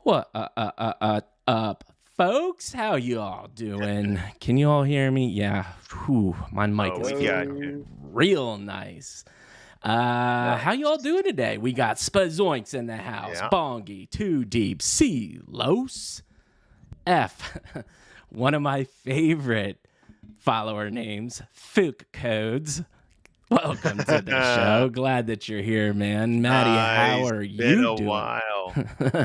What up, folks? How you all doing? Can you all hear me? Yeah. Whew, my mic is feeling real nice. How you all doing today? We got Spazoinks in the house. Yeah. Bongi, Too Deep, C, Los, F. One of my favorite follower names, Fook Codes. Welcome to the show. Glad that you're here, man. Maddie, how are Been you a doing? while.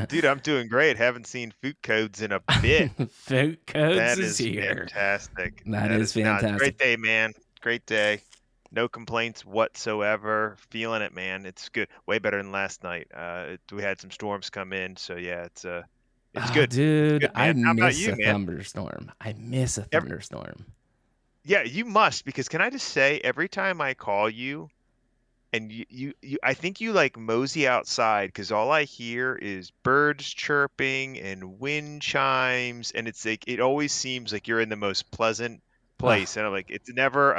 Dude, I'm doing great. Haven't seen Food Codes in a bit. Fook Codes That is is here. fantastic. That That is is no, it's a fantastic. great day, man. Great day. No complaints whatsoever. Feeling it, man. It's good. Way better than last night. We had some storms come in, so yeah, it's Oh, good. It's dude, good, I man. How about miss you, a man? thunderstorm. I miss a thunderstorm. Yeah, you must, because can I just say, every time I call you and I think you like mosey outside because all I hear is birds chirping and wind chimes, and it's like it always seems like you're in the most pleasant Oh, place. And I'm like, it's never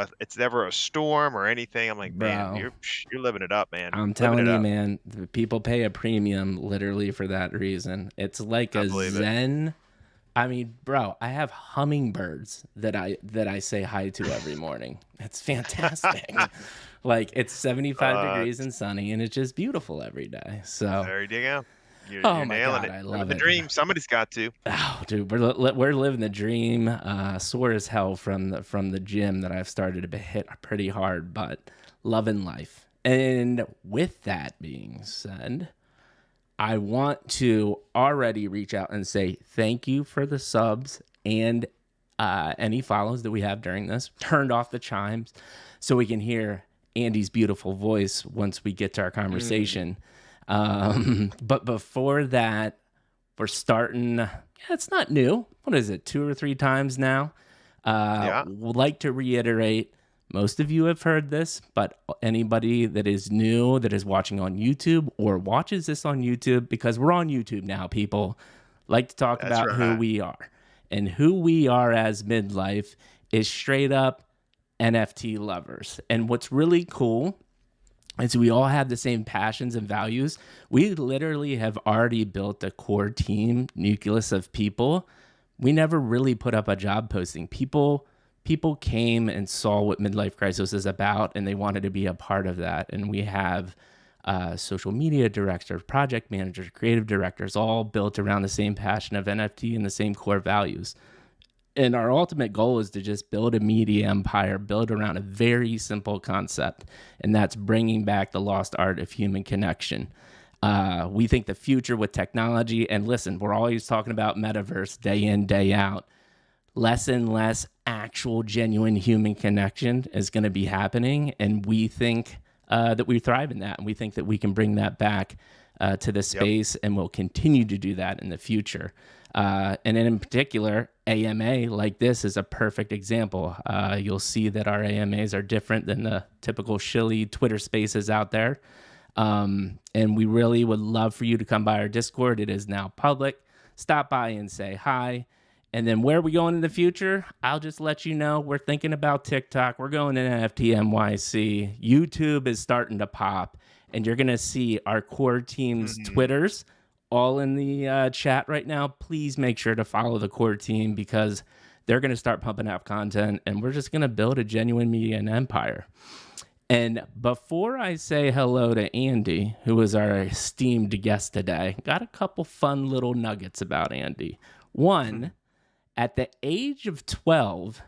a storm or anything. I'm like, man, bro, you're living it up, man. I'm Living telling it you, up. man, the people pay a premium literally for that reason. It's like I a believe it. zen. I mean, bro, I have hummingbirds that I say hi to every morning. It's fantastic. Like it's 75 uh, degrees and sunny and it's just beautiful every day. So, there you go. You're oh you're my nailing God, it. I Living love the it. dream. Somebody's got to. Oh, dude, we're living the dream. Sore as hell from the gym that I've started to hit pretty hard, but loving life. And with that being said, I want to already reach out and say thank you for the subs and any follows that we have during this. Turned off the chimes so we can hear Andy's beautiful voice once we get to our Mm, conversation. But before that, we're starting. Yeah, it's not new. What is it? 2 or 3 times now. yeah, Would like to reiterate. Most of you have heard this, but anybody that is new that is watching on YouTube or watches this on YouTube, because we're on YouTube now, people like to talk that's about who right. we are. And who we are as midlife is straight up NFT lovers. And what's really cool is we all have the same passions and values. We literally have already built a core team nucleus of people. We never really put up a job posting. People came and saw what midlife crisis is about and they wanted to be a part of that. And we have social media directors, project managers, creative directors, all built around the same passion of NFT and the same core values. And our ultimate goal is to just build a media empire built around a very simple concept, and that's bringing back the lost art of human connection. We think the future with technology, and listen, we're always talking about metaverse day in, day out. Less and less actual, genuine human connection is going to be happening, and we think that we thrive in that, and we think that we can bring that back to the Yep. space, and we'll continue to do that in the future. And in particular, AMA like this is a perfect example. You'll see that our AMAs are different than the typical shilly Twitter spaces out there. And we really would love for you to come by our Discord. It is now public. Stop by and say hi. And then where we going in the future, I'll just let you know. We're thinking about TikTok. We're going to NFT NYC. YouTube is starting to pop. And you're going to see our core team's Mhm. Twitters all in the chat right now. Please make sure to follow the core team because they're going to start pumping out content. And we're just going to build a genuine media and empire. And before I say hello to Andy, who is our esteemed guest today, got a couple fun little nuggets about Andy. One, at the age of 12,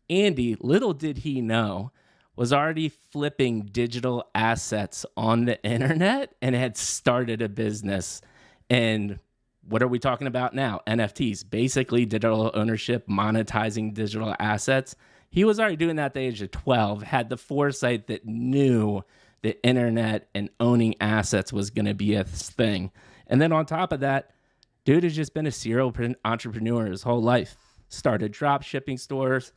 Andy, little did he know, was already flipping digital assets on the internet and had started a business. And what are we talking about now? NFTs, basically digital ownership, monetizing digital assets. He was already doing that at the age of 12, had the foresight that knew the internet and owning assets was going to be a thing. And then on top of that, dude has just been a serial entrepreneur his whole life. Started drop shipping stores,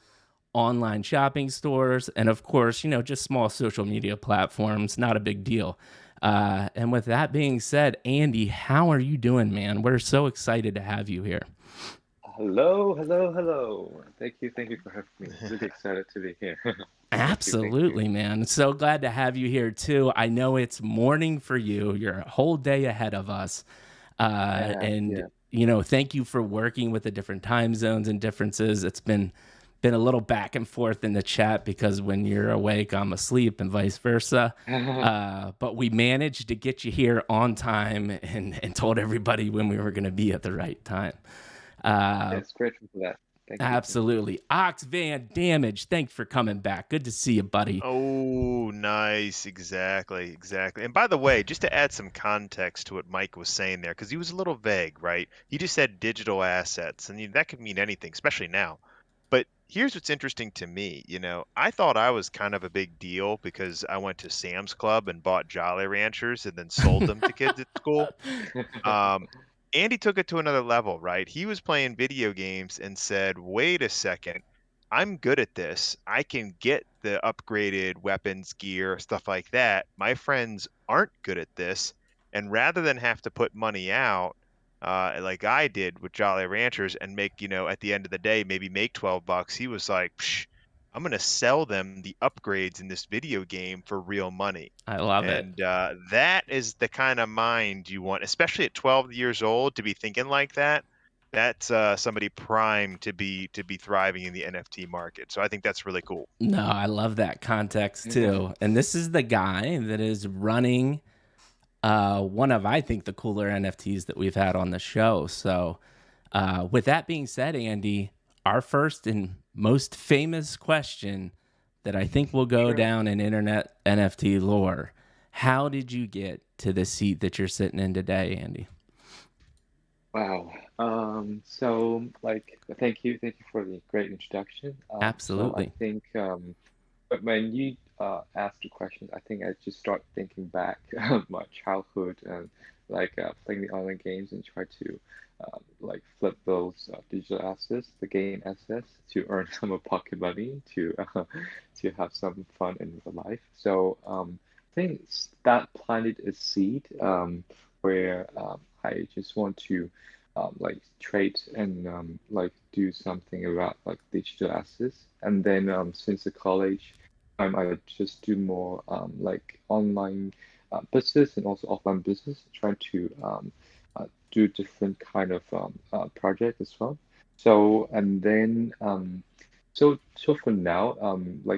online shopping stores, and of course, just small social media platforms. Not a big deal. And with that being said, Andy, how are you doing, man? We're so excited to have you here. Hello, hello, hello. Thank you for having me. Really excited to be here. Thank you. Absolutely, man. So glad to have you here too. I know it's morning for you. You're a whole day ahead of us. Yeah, And yeah. thank you for working with the different time zones and differences. It's been a little back and forth in the chat because when you're awake, I'm asleep and vice versa. But we managed to get you here on time and told everybody when we were going to be at the right time. Uh, Yes, grateful for that. Thank you. Absolutely. Ox Van Damage, thanks for coming back. Good to see you, buddy. Oh, nice. Exactly. Exactly. And by the way, just to add some context to what Mike was saying there, because he was a little vague, right? He just said digital assets, and that could mean anything, especially now. But here's what's interesting to me. I thought I was kind of a big deal because I went to Sam's Club and bought Jolly Ranchers and then sold them to kids at school. Um, Andy took it to another level, right? He was playing video games and said, wait a second, I'm good at this. I can get the upgraded weapons, gear, stuff like that. My friends aren't good at this. And rather than have to put money out, like I did with Jolly Ranchers and make, at the end of the day, maybe make $12, he was like, Psh, I'm going to sell them the upgrades in this video game for real money. I love it. And that is the kind of mind you want, especially at 12 years old, to be thinking like that. That's somebody primed to be thriving in the NFT market. So I think that's really cool. No, I love that context too. And this is the guy that is running one of, I think, the cooler NFTs that we've had on the show. So with that being said, Andy, our first and most famous question that I think will go down in internet NFT lore. How did you get to the seat that you're sitting in today, Andy? Wow. So thank you for the great introduction. Absolutely. So I think but when you asked the question, I think I just start thinking back my childhood and playing the online games and try to flip those digital assets, the game assets, to earn some pocket money to have some fun in real life. So I think that planted a seed where I just want to trade and do something about digital assets. And then since the college time, I just do more online business and also offline business, trying to do different kind of project as well. So and then so for now,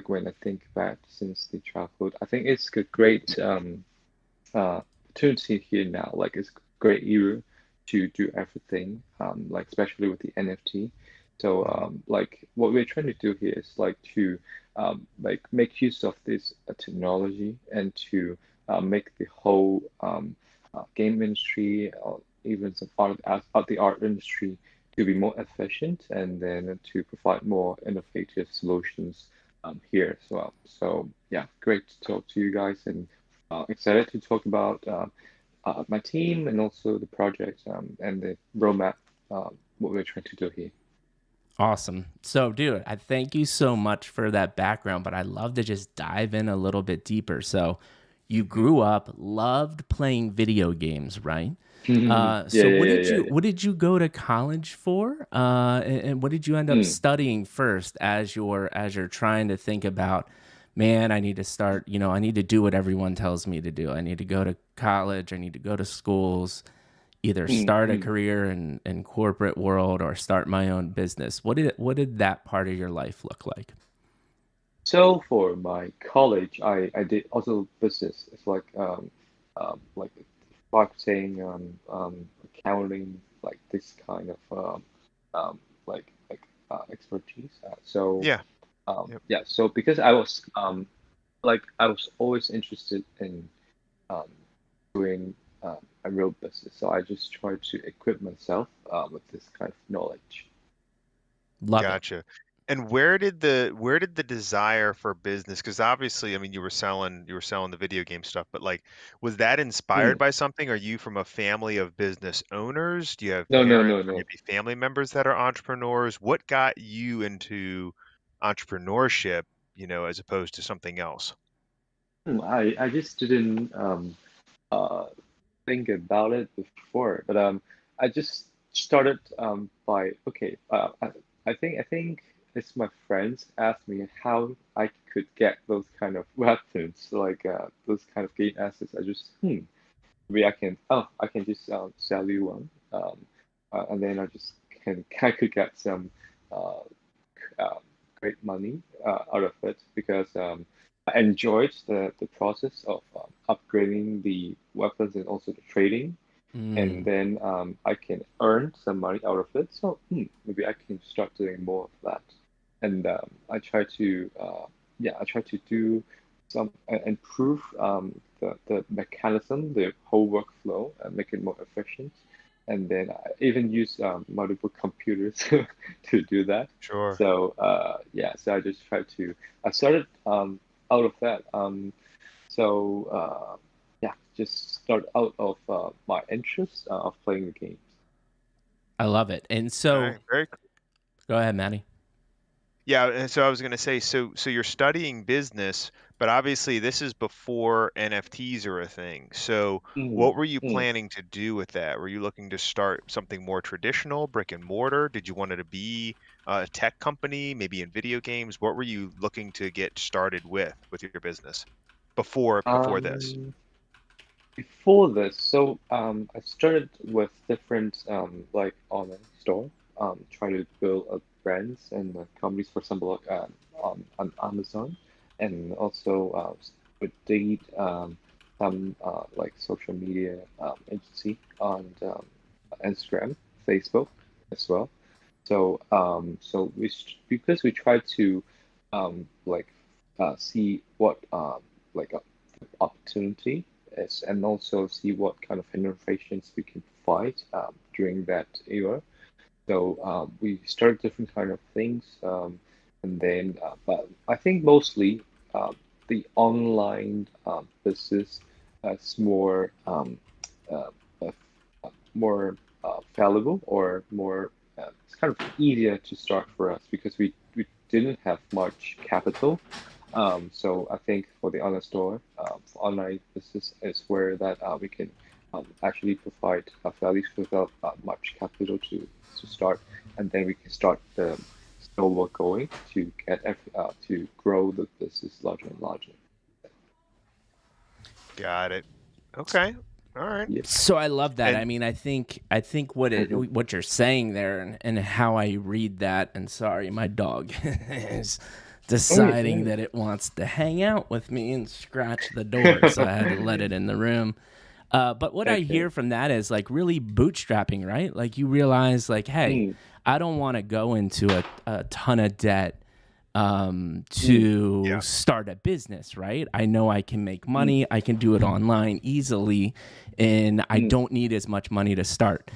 when I think back since the childhood, I think it's a great opportunity here now. It's a great era to do everything, especially with the NFT. So what we're trying to do here is to make use of this technology and to make the whole game industry or even some the art industry to be more efficient and then to provide more innovative solutions here as well. So yeah, great to talk to you guys and excited to talk about my team and also the project and the roadmap, what we're trying to do here. Awesome. So, dude, I thank you so much for that background, but I'd love to just dive in a little bit deeper. So, you grew up, loved playing video games, right? What did you go to college for? And what did you end up studying first as you're trying to think about, man, I need to start, I need to do what everyone tells me to do. I need to go to college. I need to go to schools, either start a career in corporate world or start my own business. What did that part of your life look like? So for my college, I did also business. It's like marketing, accounting, this kind of expertise. Yeah. Yep. Yeah. So because I was always interested in um, doing a real business, so I just tried to equip myself with this kind of knowledge. Love it. Gotcha. And where did the desire for business? Because obviously, I mean, you were selling the video game stuff, but was that inspired Mm. by something? Are you from a family of business owners? Do you have No, no, no, parents or no. maybe family members that are entrepreneurs? What got you into entrepreneurship, as opposed to something else? I just didn't uh, think about it before, but I just started by okay. I think it's my friends asked me how I could get those kind of weapons, those kind of game assets. I just maybe I can just sell you one, and then I could get some uh, great money out of it because I enjoyed the process of upgrading the weapons and also the trading. and then I can earn some money out of it. So maybe I can start doing more of that. And I try to I try to do some improve the mechanism, the whole workflow, and make it more efficient. And then I even use multiple computers to do that. Sure. So so I just try to. I started out of that. So just start out of my interest of playing the games. I love it. And All so, right, very cool. go ahead, Maddie. Yeah, and so I was going to say, so you're studying business, but obviously this is before NFTs are a thing. So Mm, what were you mm. planning to do with that? Were you looking to start something more traditional, brick and mortar? Did you want it to be a tech company, maybe in video games? What were you looking to get started with your business before this? Um, Before this, so I started with different like online store, trying to build brands and companies, for example, like, on Amazon, and also with date some like social media agency on Instagram, Facebook as well. So because we try to like see what like opportunity is, and also see what kind of innovations we can provide during that era. So we started different kind of things, and then but I think mostly the online business is uh, uh, more valuable, or more it's kind of easier to start for us because we didn't have much capital. So I think for the online store, for online business is where that we can actually provide values without much capital to start, and then we can start the snowball going to to grow the business larger and larger. Got it. Okay. All right. Yeah. So I love that. I And mean, I think what you're saying there, and how I read that. And sorry, my dog is deciding that it wants to hang out with me and scratch the door, so I had to let it in the room. But what I Okay. hear from that is like really bootstrapping, right? Like you realize, like, hey, Mm, I don't want to go into a ton of debt mm, to yeah. start a business, right? I know I can make mm, money, I can do it online easily, and I mm, don't need as much money to start.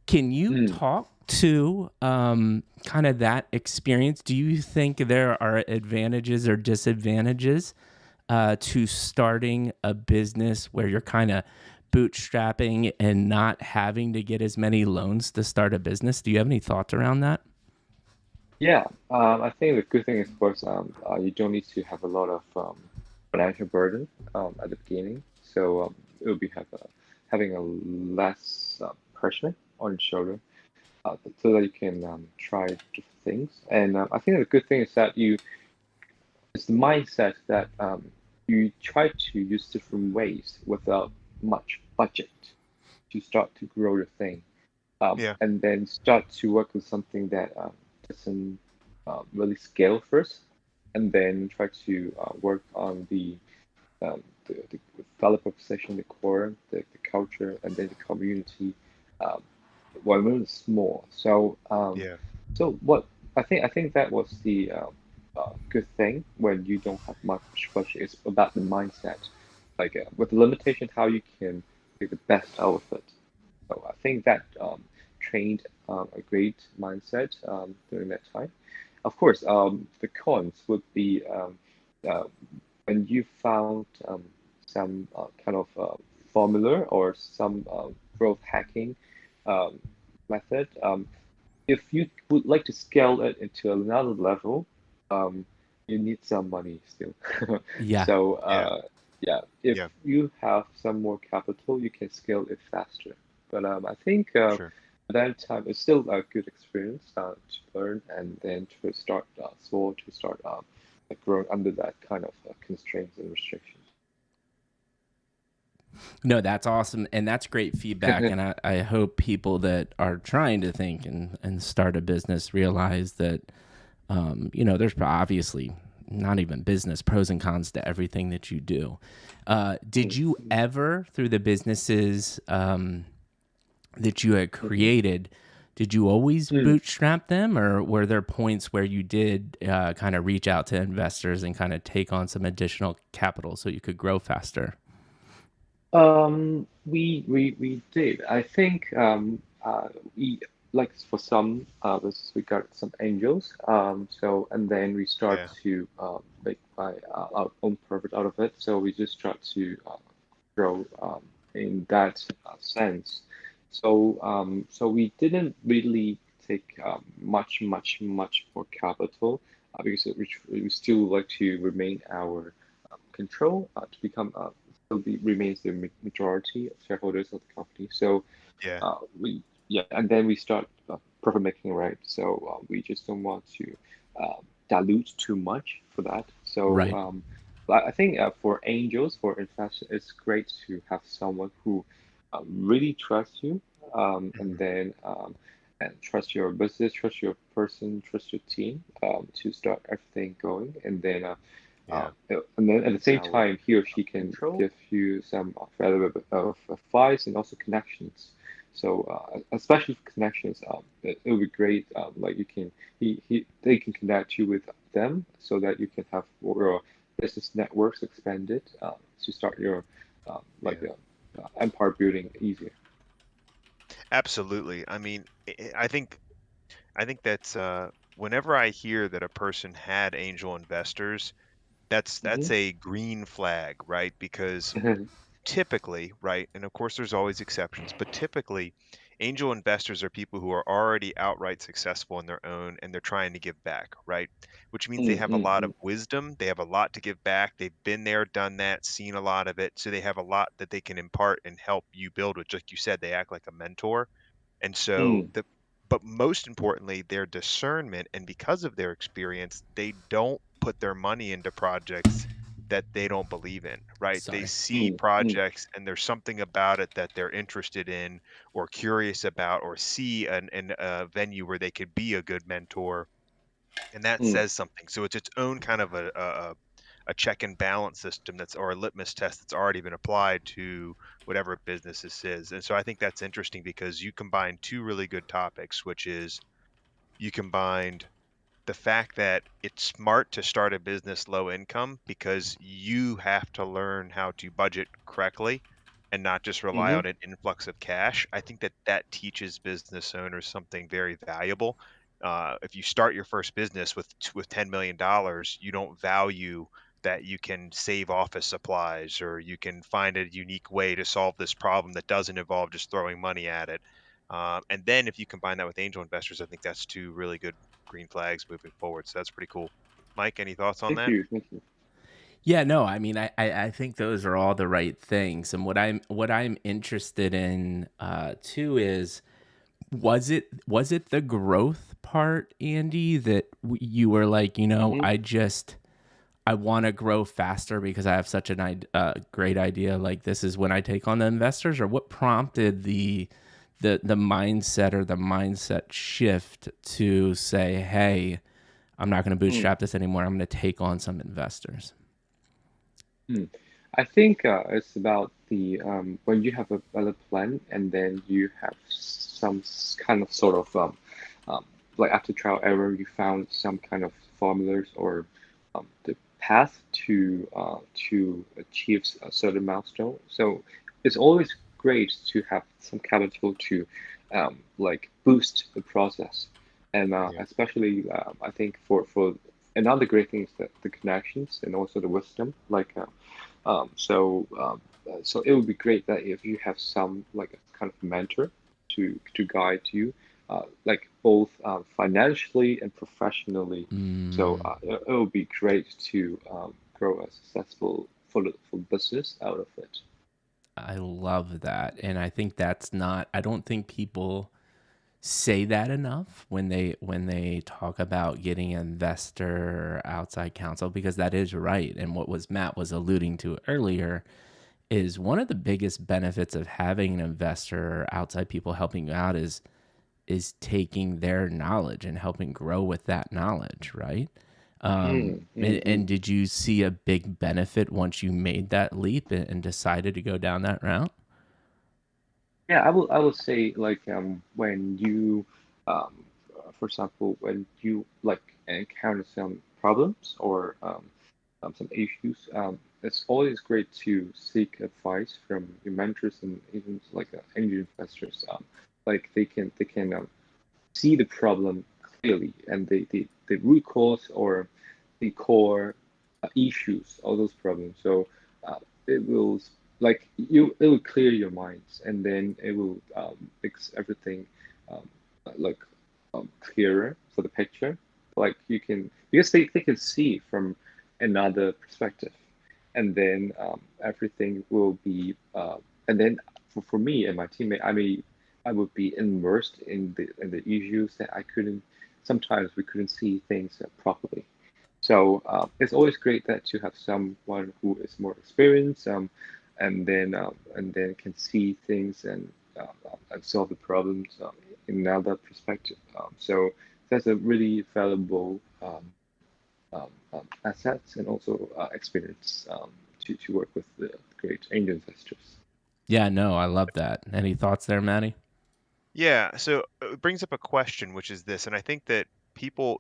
Can you mm. talk to kind of that experience? Do you think there are advantages or disadvantages to starting a business where you're kind of bootstrapping and not having to get as many loans to start a business? Do you have any thoughts around that? Yeah, I think the good thing is, of course, you don't need to have a lot of financial burden at the beginning, so it will be having a less pressure on your shoulder, so that you can try different things. And I think the good thing is that it's the mindset that you try to use different ways without much budget to start to grow your thing, Yeah. and then start to work with something that doesn't really scale first, and then try to work on the developer position, the core, the culture, and then the community. Um, while really small. Yeah. So what I think that was the good thing when you don't have much budget. It's about the mindset, like with the limitation, how you can make the best out of it. So I think that trained a great mindset during that time. Of course, the cons would be uh, when you found some kind of formula or some growth hacking um, method. If you would like to scale it into another level, um, you need some money still. Yeah. So Yeah. yeah, if Yeah. you have some more capital, you can scale it faster. But I think Sure. at that time it's still a good experience to learn, and then to start small, to start like growing under that kind of constraints and restrictions. No, that's awesome. And that's great feedback. And I hope people that are trying to think and start a business realize that, there's obviously not even business pros and cons to everything that you do. Did Mm, you mm, ever, through the businesses, that you had created, did you always bootstrap them, or were there points where you did kind of reach out to investors and kind of take on some additional capital so you could grow faster? We did. I think we like for some we got some angels. So and then we start Yeah. to make our own profit out of it. So we just try to grow in that sense. So we didn't really take much more capital because we still like to remain our control to become still remains the majority of shareholders of the company. So Yeah. we yeah, and then we start profit making, right? So we just don't want to dilute too much for that. So Right. but I think for angels, for investors, it's great to have someone who really trusts you, and then and trust your business, trust your person, trust your team, to start everything going, and then Yeah. and then at the same Our time, he or she can control. give you some valuable advice and also connections. So especially for connections, it would be great. Like you can, they can connect you with them so that you can have more business networks expanded to start your like Yeah. empire building easier. Absolutely. I mean, I think that's whenever I hear that a person had angel investors, that's Hmm. a green flag, right? Because typically, right, and of course there's always exceptions, but typically angel investors are people who are already outright successful in their own and they're trying to give back, right? Which means they Mm, have a mm, lot of mm, wisdom, they have a lot to give back, they've been there, done that, seen a lot of it, so they have a lot that they can impart and help you build with. Like you said, they act like a mentor. And so mm, the but most importantly, their discernment, and because of their experience, they don't put their money into projects that they don't believe in, right? They Sorry. see mm, mm, projects and there's something about it that they're interested in or curious about, or see a venue where they could be a good mentor, and that mm, says something. So it's its own kind of a check and balance system, that's or a litmus test that's already been applied to whatever business this is. And so I think that's interesting because you combine two really good topics, which is you combined the fact that it's smart to start a business low income because you have to learn how to budget correctly and not just rely mm, on an influx of cash. I think that that teaches business owners something very valuable. If you start your first business with $10 million, you don't value that you can save office supplies or you can find a unique way to solve this problem that doesn't involve just throwing money at it. And then if you combine that with angel investors, I think that's two really good green flags moving forward. So that's pretty cool. Mike, any thoughts on thank that? you, thank you. Yeah, no, I mean, I think those are all the right things. And what I'm interested in too is, was it the growth part, Andy, that you were like, Hmm. I want to grow faster because I have such an great idea. Like, this is when I take on the investors, or what prompted the mindset or the mindset shift to say, hey, I'm not going to Mm, bootstrap this anymore. I'm going to take on some investors. mm. I think it's about the when you have a valid plan and then you have some kind of sort of um, like after trial error, you found some kind of formulas or the path to achieve a certain milestone. So it's always great to have some capital to like boost the process, and Yeah. especially I think for another great thing is that the connections and also the wisdom, like. So so it would be great that if you have some like a kind of mentor to guide you, like both financially and professionally. So Mm, it would be great to grow a successful full business out of it. I love that. And I think that's not, I don't think people say that enough when they talk about getting an investor or outside counsel, because that is right. And what was Matt was alluding to earlier is one of the biggest benefits of having an investor or outside people helping you out is taking their knowledge and helping grow with that knowledge, right? Mm, And, mm, and mm. did you see a big benefit once you made that leap and decided to go down that route? Yeah, I will say like when you for example when you like encounter some problems or some issues, it's always great to seek advice from your mentors and even like angel investors. Like they can see the problem clearly and the root cause or the core issues of those problems. So it will like it will clear your minds and then it will makes everything um, like clearer for the picture. Like you can because they can see from another perspective, and then everything will be and then for me and my teammate, I would be immersed in the issues that I couldn't sometimes we couldn't see things properly. So it's always great that to have someone who is more experienced, and then can see things and solve the problems in another perspective. So that's a really valuable assets and also experience to work with the great angel investors. Yeah, no, I love that. Any thoughts there, Maddie? Yeah, so it brings up a question, which is this, and I think that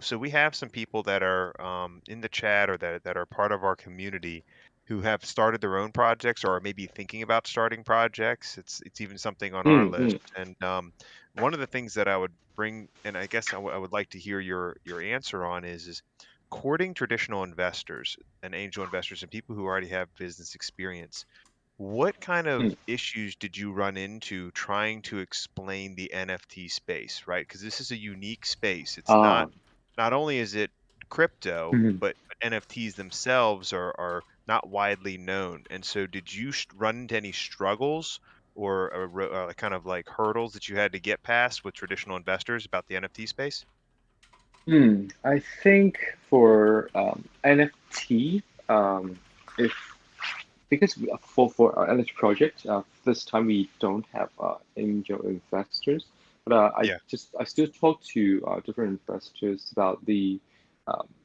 so we have some people that are in the chat or that are part of our community who have started their own projects or are maybe thinking about starting projects. It's even something on our Mm, list. mm, And one of the things that I would bring, and I guess I would like to hear your answer on is courting traditional investors and angel investors and people who already have business experience. What kind of mm. issues did you run into trying to explain the NFT space, right? Because this is a unique space. It's Ah, not only is it crypto, mhm. but NFTs themselves are not widely known. And so did you run into any struggles or kind of like hurdles that you had to get past with traditional investors about the NFT space? I think for NFT, if because for our energy project, this time we don't have angel investors, but Yeah. I still talk to different investors about the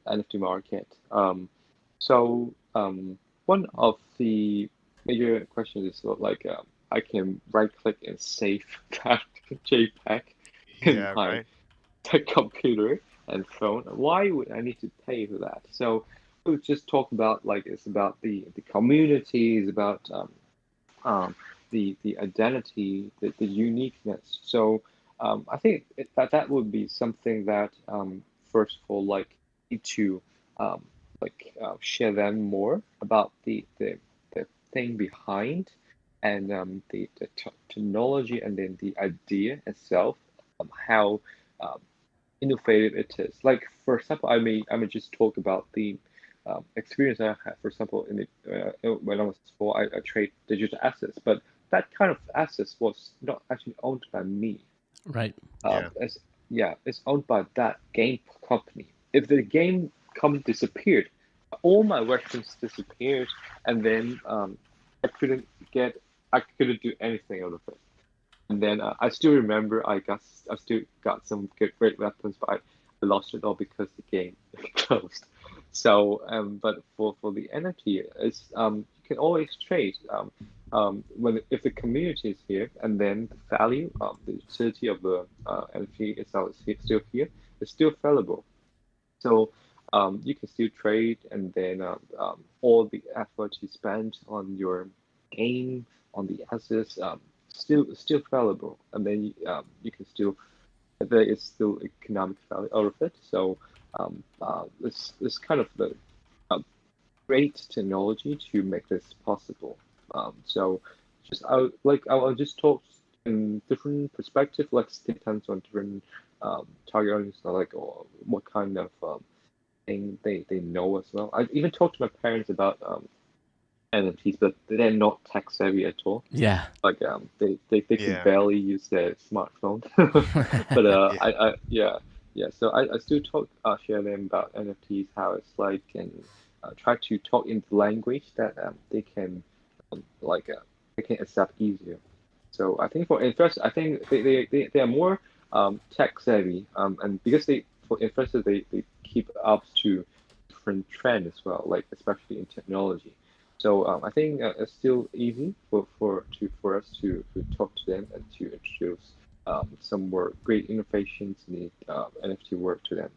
NFT market. So one of the major questions is like I can right click and save that JPEG in Yeah, my right. computer and phone. Why would I need to pay for that? So we just talk about like it's about the community, it's about the identity, the uniqueness. So I think that would be something that first of all like need to um, share them more about the thing behind and the technology and then the idea itself, how um, innovative it is. Like for example, I may just talk about the experience I had. For example, when I was small, I trade digital assets, but that kind of assets was not actually owned by me. Right. Yeah. It's yeah, it's owned by that game company. If the game company disappeared, all my weapons disappeared, and then I couldn't get, I couldn't do anything out of it. And then I still remember I still got some great weapons, but I lost it all because the game closed. So but for the NFT, it's you can always trade when if the community is here and then the value the utility of the NFT itself is still here, it's still valuable. So you can still trade, and then all the effort you spent on your game, on the assets, still valuable, and then you can still there is still economic value out of it. So it's kind of the uh, great technology to make this possible. So just I'll just talk in different perspective, like depends on different target audience, like or what kind of thing they know as well. I even talked to my parents about NFTs, but they're not tech savvy at all. Yeah. Like they can Yeah. barely use their smartphone. But Yeah. I so I still talk share them about NFTs, how it's like, and try to talk in the language that they can like they can accept easier. So I think for investors, I think they are more tech savvy, and because they for investors they keep up to different trend as well, like especially in technology. So I think it's still easy for us to talk to them and to introduce some more great innovations in the NFT work to them.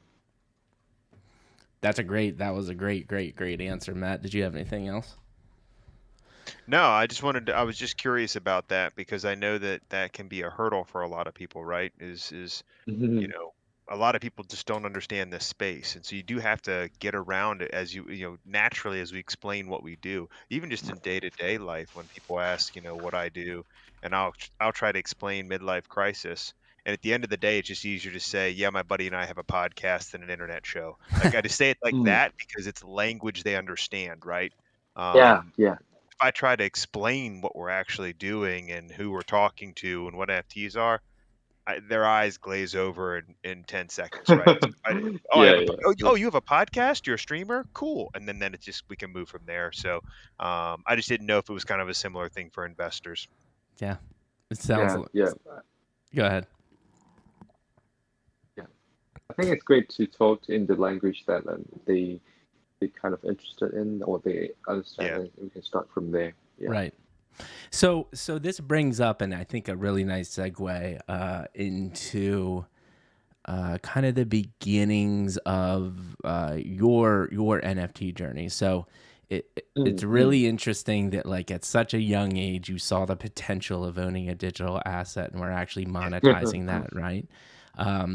That was a great answer, Matt. Did you have anything else? No, I was just curious about that because I know that that can be a hurdle for a lot of people, right? You Mhm. know, a lot of people just don't understand this space. And so you do have to get around it as naturally as we explain what we do, even just in day-to-day life when people ask, what I do, and I'll try to explain midlife crisis. And at the end of the day, it's just easier to say, yeah, my buddy and I have a podcast and an internet show. Like I just say it like Mm. that because it's language they understand, right? Yeah, Um, yeah. if I try to explain what we're actually doing and who we're talking to and what NFTs are, their eyes glaze over in 10 seconds, right? So oh, Yeah, yeah, yeah. you have a podcast? You're a streamer? Cool. And then it's just we can move from there. So I just didn't know if it was kind of a similar thing for investors. Yeah, it sounds Yeah, like. yeah, Go ahead. yeah. I think it's great to talk in the language that they kind of interested in or they understand, Yeah. and we can start from there. Yeah. Right. So this brings up, and I think a really nice segue into kind of the beginnings of your NFT journey. So it's Mm, mm. really interesting that like at such a young age you saw the potential of owning a digital asset, and we're actually monetizing that, right?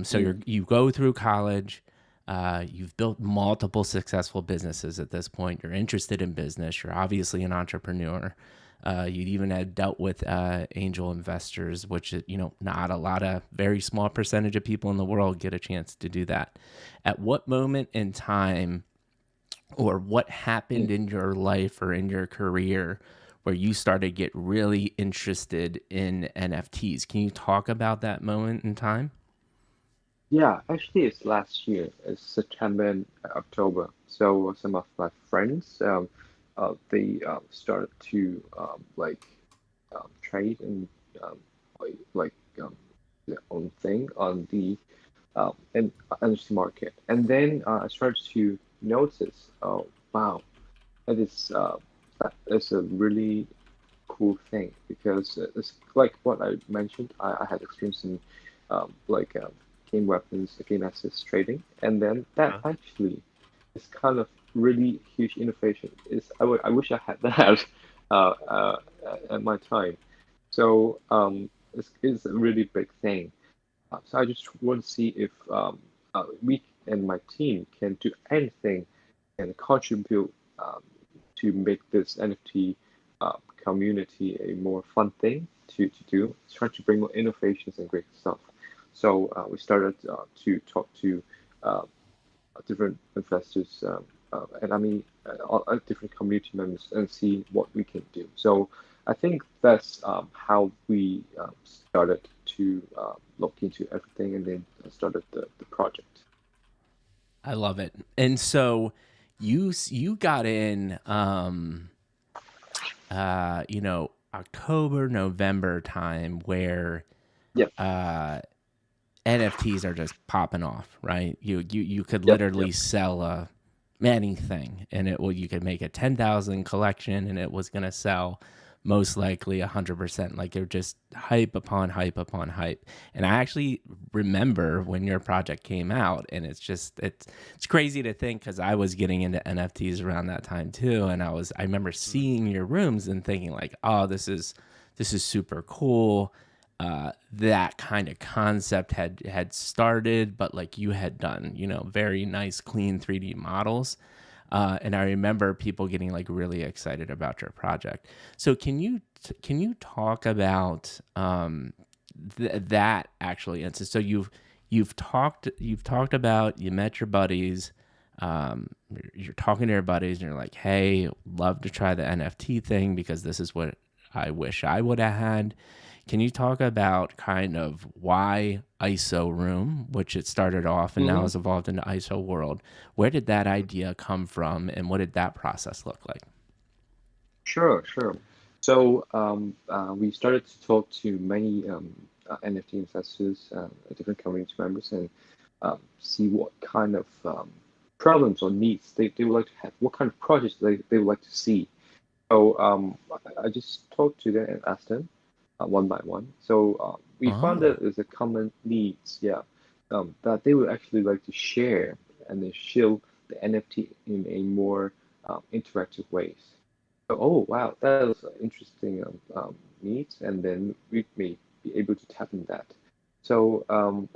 So Mm. you go through college. You've built multiple successful businesses at this point. You're interested in business. You're obviously an entrepreneur. You'd even had dealt with angel investors, which not a lot of very small percentage of people in the world get a chance to do that. At what moment in time, or what happened in your life or in your career, where you started to get really interested in NFTs? Can you talk about that moment in time? Yeah, actually, it's last year. It's September and October. So some of my friends, they started to trade and um, like their own thing on the NFT market, and then I started to notice, oh wow, that is a really cool thing because it's like what I mentioned. I had experience in um, like um, game weapons, game assets trading, and then that Uh-huh. actually is kind of really huge innovation. I wish I had that at my time. So it's a really big thing. So I just want to see if we and my team can do anything and contribute um, to make this NFT community a more fun thing to do. Try to bring more innovations and great stuff. So we started to talk to uh, different investors and I mean different community members and see what we can do. So I think that's how we started to look into everything and then started the project. I love it. And so you got in October, November time, where Yep, uh NFTs are just popping off, right? You could yep, yep. literally sell anything, and you could make a 10,000 collection, and it was gonna sell most likely 100%. Like they're just hype upon hype upon hype. And I actually remember when your project came out, and it's crazy to think because I was getting into NFTs around that time too, and I remember Mhm. seeing your rooms and thinking like, oh, this is super cool. That kind of concept had started, but like you had done, very nice, clean 3D models. And I remember people getting like really excited about your project. So can you talk about that actually? And so you've talked about, you met your buddies. You're talking to your buddies, and you're like, "Hey, love to try the NFT thing because this is what I wish I would have had." Can you talk about kind of why ISO Room, which it started off and now Hmm. has evolved into ISO World? Where did that idea come from, and what did that process look like? Sure, sure. So we started to talk to many NFT investors, different community members, and see what kind of problems or needs they would like to have, what kind of projects they would like to see. So I just talked to them and asked them one by one. So we found Oh, that there's a common needs, yeah, that they would actually like to share and then show the NFT in a more interactive ways. So, oh wow, that was an interesting needs, and then we may be able to tap in that. So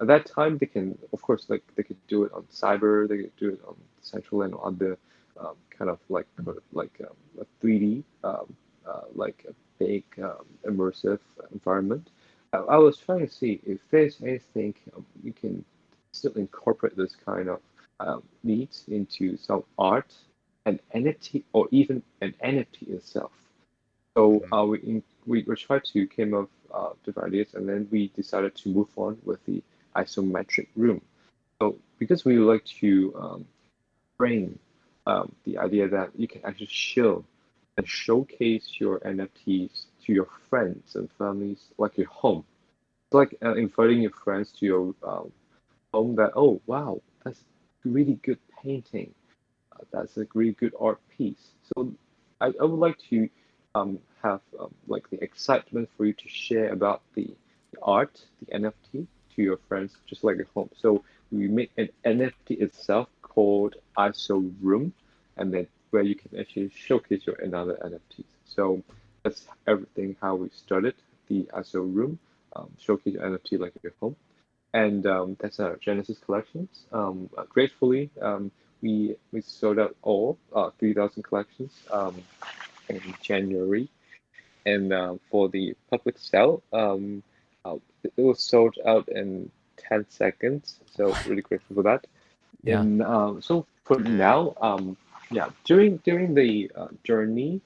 at that time, they can, of course, like they could do it on Cyber, they could do it on Central and other kind of like a 3D, like a big immersive environment. I was trying to see if there's anything you can still incorporate this kind of needs into some art, an NFT, or even an NFT itself. So Mhm. we tried to came up with ideas, and then we decided to move on with the isometric room. So because we would like to frame the idea that you can actually show and showcase your NFTs to your friends and families, like your home. It's like inviting your friends to your home that, oh, wow, that's really good painting. That's a really good art piece. So I would like to have like the excitement for you to share about the art, the NFT to your friends, just like at home. So we make an NFT itself called ISO Room, and then where you can actually showcase your another NFTs. So that's everything how we started the ISO Room, showcase your NFT like at your home, and that's our Genesis collections. Gratefully, we sold out all 3,000 collections in January, and for the public sale, it was sold out in 10 seconds. So really grateful for that. yeah. And so for Mm. now, yeah, during the journey,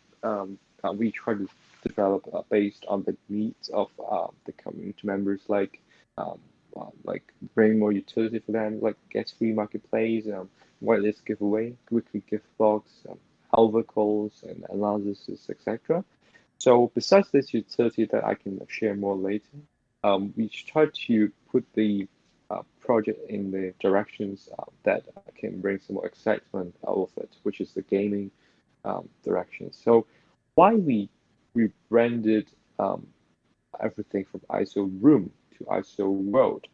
we try to develop based on the needs of the community members, um, like bring more utility for them, like guest free marketplace, whitelist giveaway, weekly gift box, alpha calls and analysis, etc. So besides this utility that I can share more later, we try to put the project in the directions that can bring some more excitement out of it, which is the gaming direction. So why we rebranded um, everything from ISO Room to ISO World?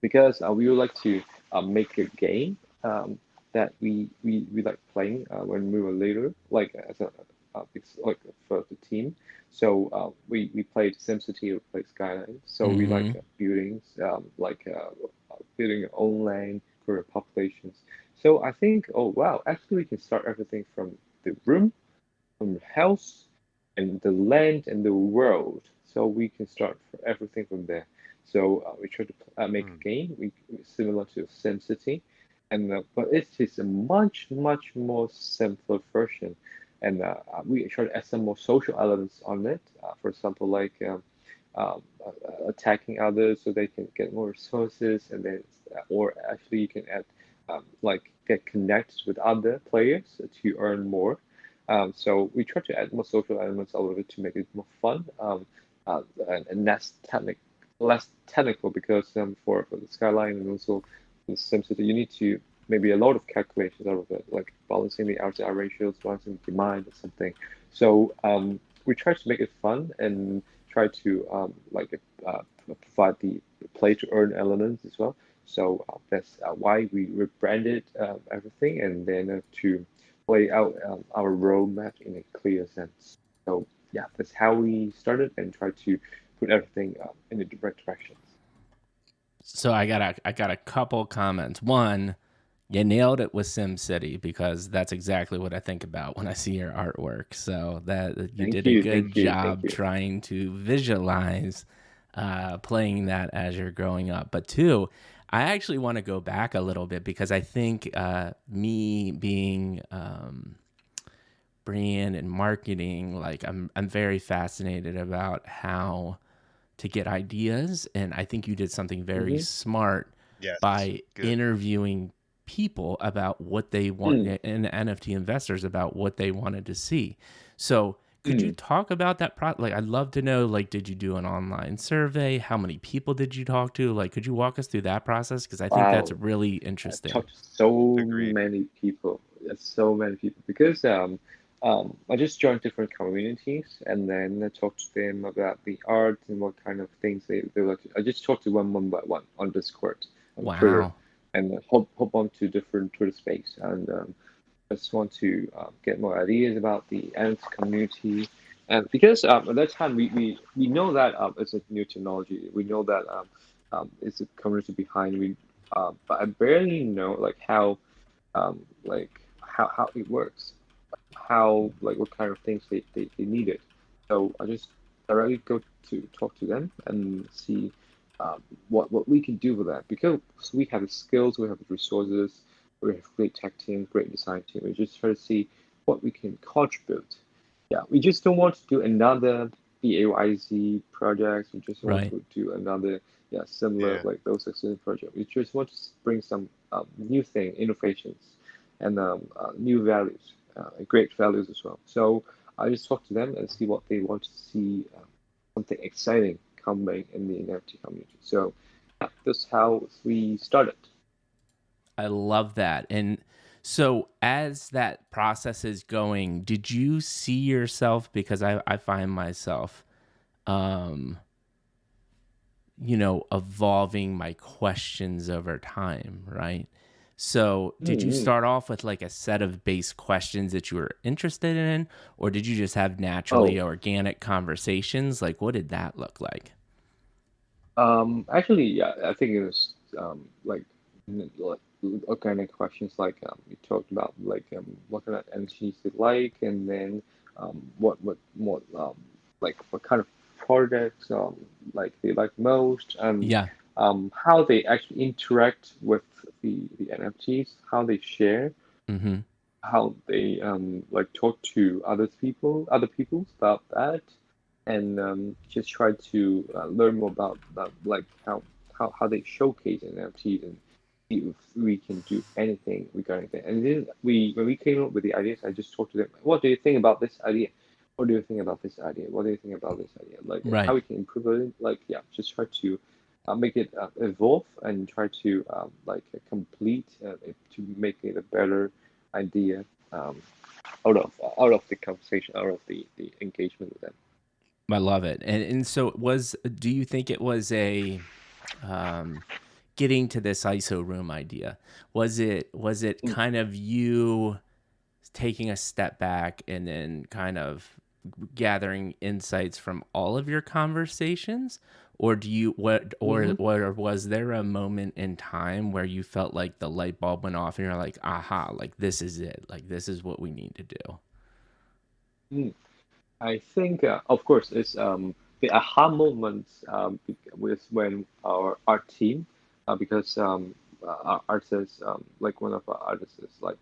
Because we would like to make a game that we like playing when we were later, like as a it's like for the team. So we played SimCity, we played Skyline. So we like Mm-hmm. buildings, building your own land for your populations. So I think, oh wow, actually we can start everything from the room, from the house, and the land and the world. So we can start everything from there. So we try to make a Mm. game similar to SimCity, and but it is a much more simpler version, and we try to add some more social elements on it. For example, like attacking others so they can get more resources, and then or actually you can add like get connected with other players to earn more. So we try to add more social elements out of it to make it more fun and less technical because for the skyline and also the SimCity, you need to maybe a lot of calculations out of it, like balancing the RTR ratios, balancing demand or something. So we try to make it fun and try to provide the play to earn elements as well. So that's why we rebranded everything and then to play out our roadmap in a clear sense. So yeah, that's how we started and tried to put everything in the right directions. So I got a couple comments. One, you nailed it with SimCity because that's exactly what I think about when I see your artwork. So that you Thank did a you, good thank you, thank job you. trying to visualize playing that as you're growing up. But two, I actually want to go back a little bit because I think me being brand and marketing, like I'm very fascinated about how to get ideas. And I think you did something very Mm-hmm. smart Yes. by Good. interviewing people about what they want Mm, and NFT investors about what they wanted to see. So could you mm. talk about that like I'd love to know, like, did you do an online survey? How many people did you talk to? Like, could you walk us through that process? Because I think that's Wow, really I've interesting. talked to so Agreed. many people, so many people because I just joined different communities and then I talked to them about the art and what kind of things they like. I just talked to one by one on Discord, on Twitter, Wow. and hop on to different Twitter space. And I just want to get more ideas about the NFT community. And because at that time we know that it's a new technology, we know that it's a community behind. But I barely know like how it works, how like what kind of things they needed. So I just directly go to talk to them and see what we can do with that because we have the skills, we have the resources, we have great tech team, great design team. We just try to see what we can contribute. Yeah, we just don't want to do another BAYZ projects. We just want Right. to do another similar Yeah. like those existing project. We just want to bring some new thing, innovations, and new values, great values as well. So I just talk to them and see what they want to see, something exciting coming in the NFT community. So that's how we started. I love that. And so as that process is going, did you see yourself, because I find myself um evolving my questions over time, right? So, did you Mm-hmm. start off with like a set of base questions that you were interested in, or did you just have naturally Oh, organic conversations? Like, what did that look like? actually, yeah, I think it was like like organic questions like we talked about like what kind of energies they like, and then what like what kind of products like they like most, and Yeah. how they actually interact with the NFTs, how they share, Mm-hmm. how they like talk to other people about that, and just try to learn more about like how they showcase NFTs and see if we can do anything regarding that. And then when we came up with the ideas, I just talked to them. What do you think about this idea? What do you think about this idea? What do you think about this idea? Like and how Right. we can improve it? Like yeah, just try to make it evolve and try to like complete to make it a better idea um, out of the conversation, out of the engagement with them. I love it. And so do you think it was a um getting to this ISO room idea? Was it Mm, kind of you taking a step back and then kind of gathering insights from all of your conversations, or do you what mhm. or was there a moment in time where you felt like the light bulb went off and you're like, aha, like this is it, like this is what we need to do? Mm. I think, of course, it's the aha moment was when our art team, because our artist, like one of our artists, is like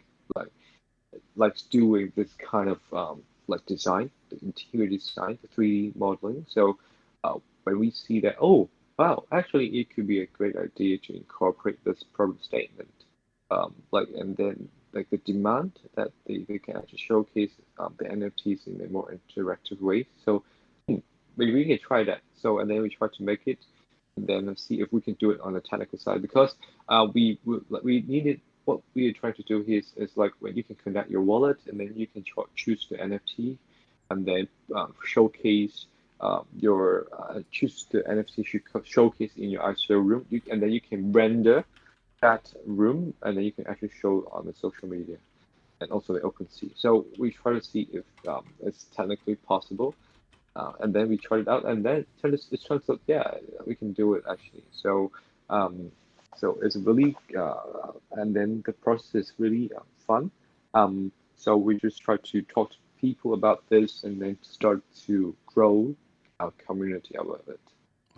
likes doing this kind of like design, the interior design, the 3D modeling. So when we see that, oh wow, actually it could be a great idea to incorporate this problem statement, like and then like the demand that they can actually showcase the NFTs in a more interactive way. So hmm, maybe we can try that. So and then we try to make it, and then see if we can do it on the technical side because we needed what we are trying to do here is like when you can connect your wallet and then you can choose the NFT and then showcase your choose the NFT showcase in your ISO room and then you can render that room and then you can actually show on the social media and also the OpenSea. So we try to see if it's technically possible and then we tried it out, and then it turns out, yeah, we can do it actually. Um, so it's really, and then the process is really fun. So we just try to talk to people about this, and then start to grow our community out of it.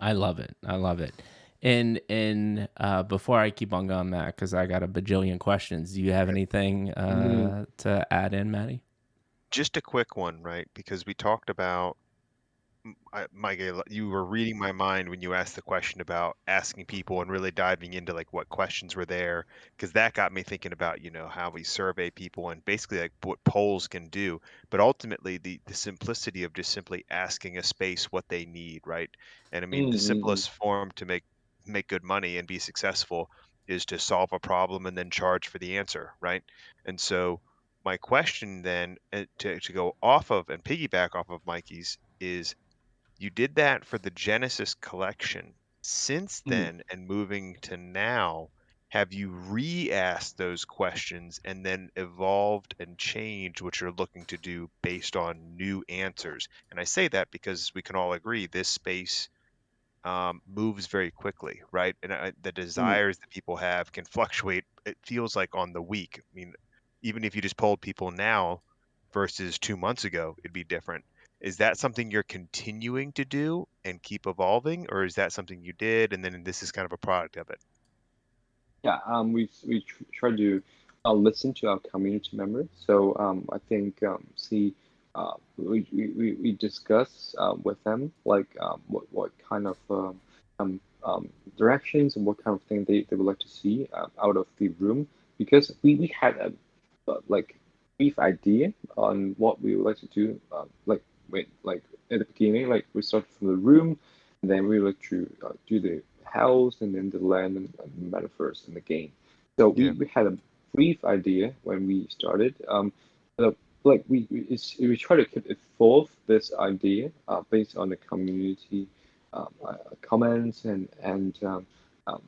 I love it. I love it. And before I keep on going, Matt, because I got a bajillion questions, do you have anything Mm, to add in, Maddie? Just a quick one, right? Because we talked about Mike, you were reading my mind when you asked the question about asking people and really diving into like what questions were there, because that got me thinking about, how we survey people and basically like what polls can do. But ultimately, the simplicity of just simply asking a space what they need, right? And I mean, the mm. simplest form to make good money and be successful is to solve a problem and then charge for the answer, right? And so my question then, to go off of and piggyback off of Mikey's, is you did that for the Genesis collection. Since then, and moving to now, have you re-asked those questions and then evolved and changed what you're looking to do based on new answers? And I say that because we can all agree this space moves very quickly, right? And the desires that people have can fluctuate. It feels like on the week. I mean, even if you just polled people now versus 2 months ago, it'd be different. Is that something you're continuing to do and keep evolving, or is that something you did and then this is kind of a product of it? Yeah, we try to listen to our community members. So I think we discuss with them like what kind of directions and what kind of thing they would like to see out of the room, because we had a like brief idea on what we would like to do like at the beginning, like we started from the room, and then we would like to do the house and then the land and metaverse in the game. So Yeah, we had a brief idea when we started. But, like we try to keep evolve this idea based on the community comments and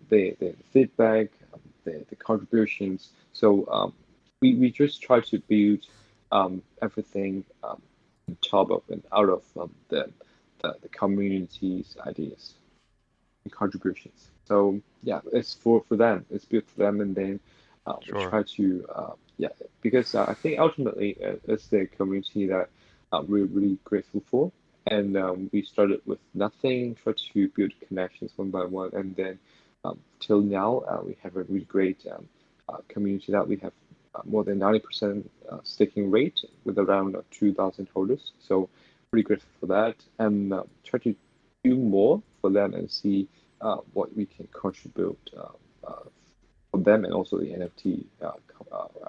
the feedback, the contributions. So we just try to build everything on top of and out of the community's ideas and contributions. So yeah, it's for them. It's built for them, and then we sure. try to yeah, because I think ultimately it's the community that we're really grateful for. And we started with nothing, try to build connections one by one, and then till now we have a really great community that we have more than 90% sticking rate with around 2,000 holders. So pretty grateful for that, and try to do more for them and see what we can contribute for them and also the NFT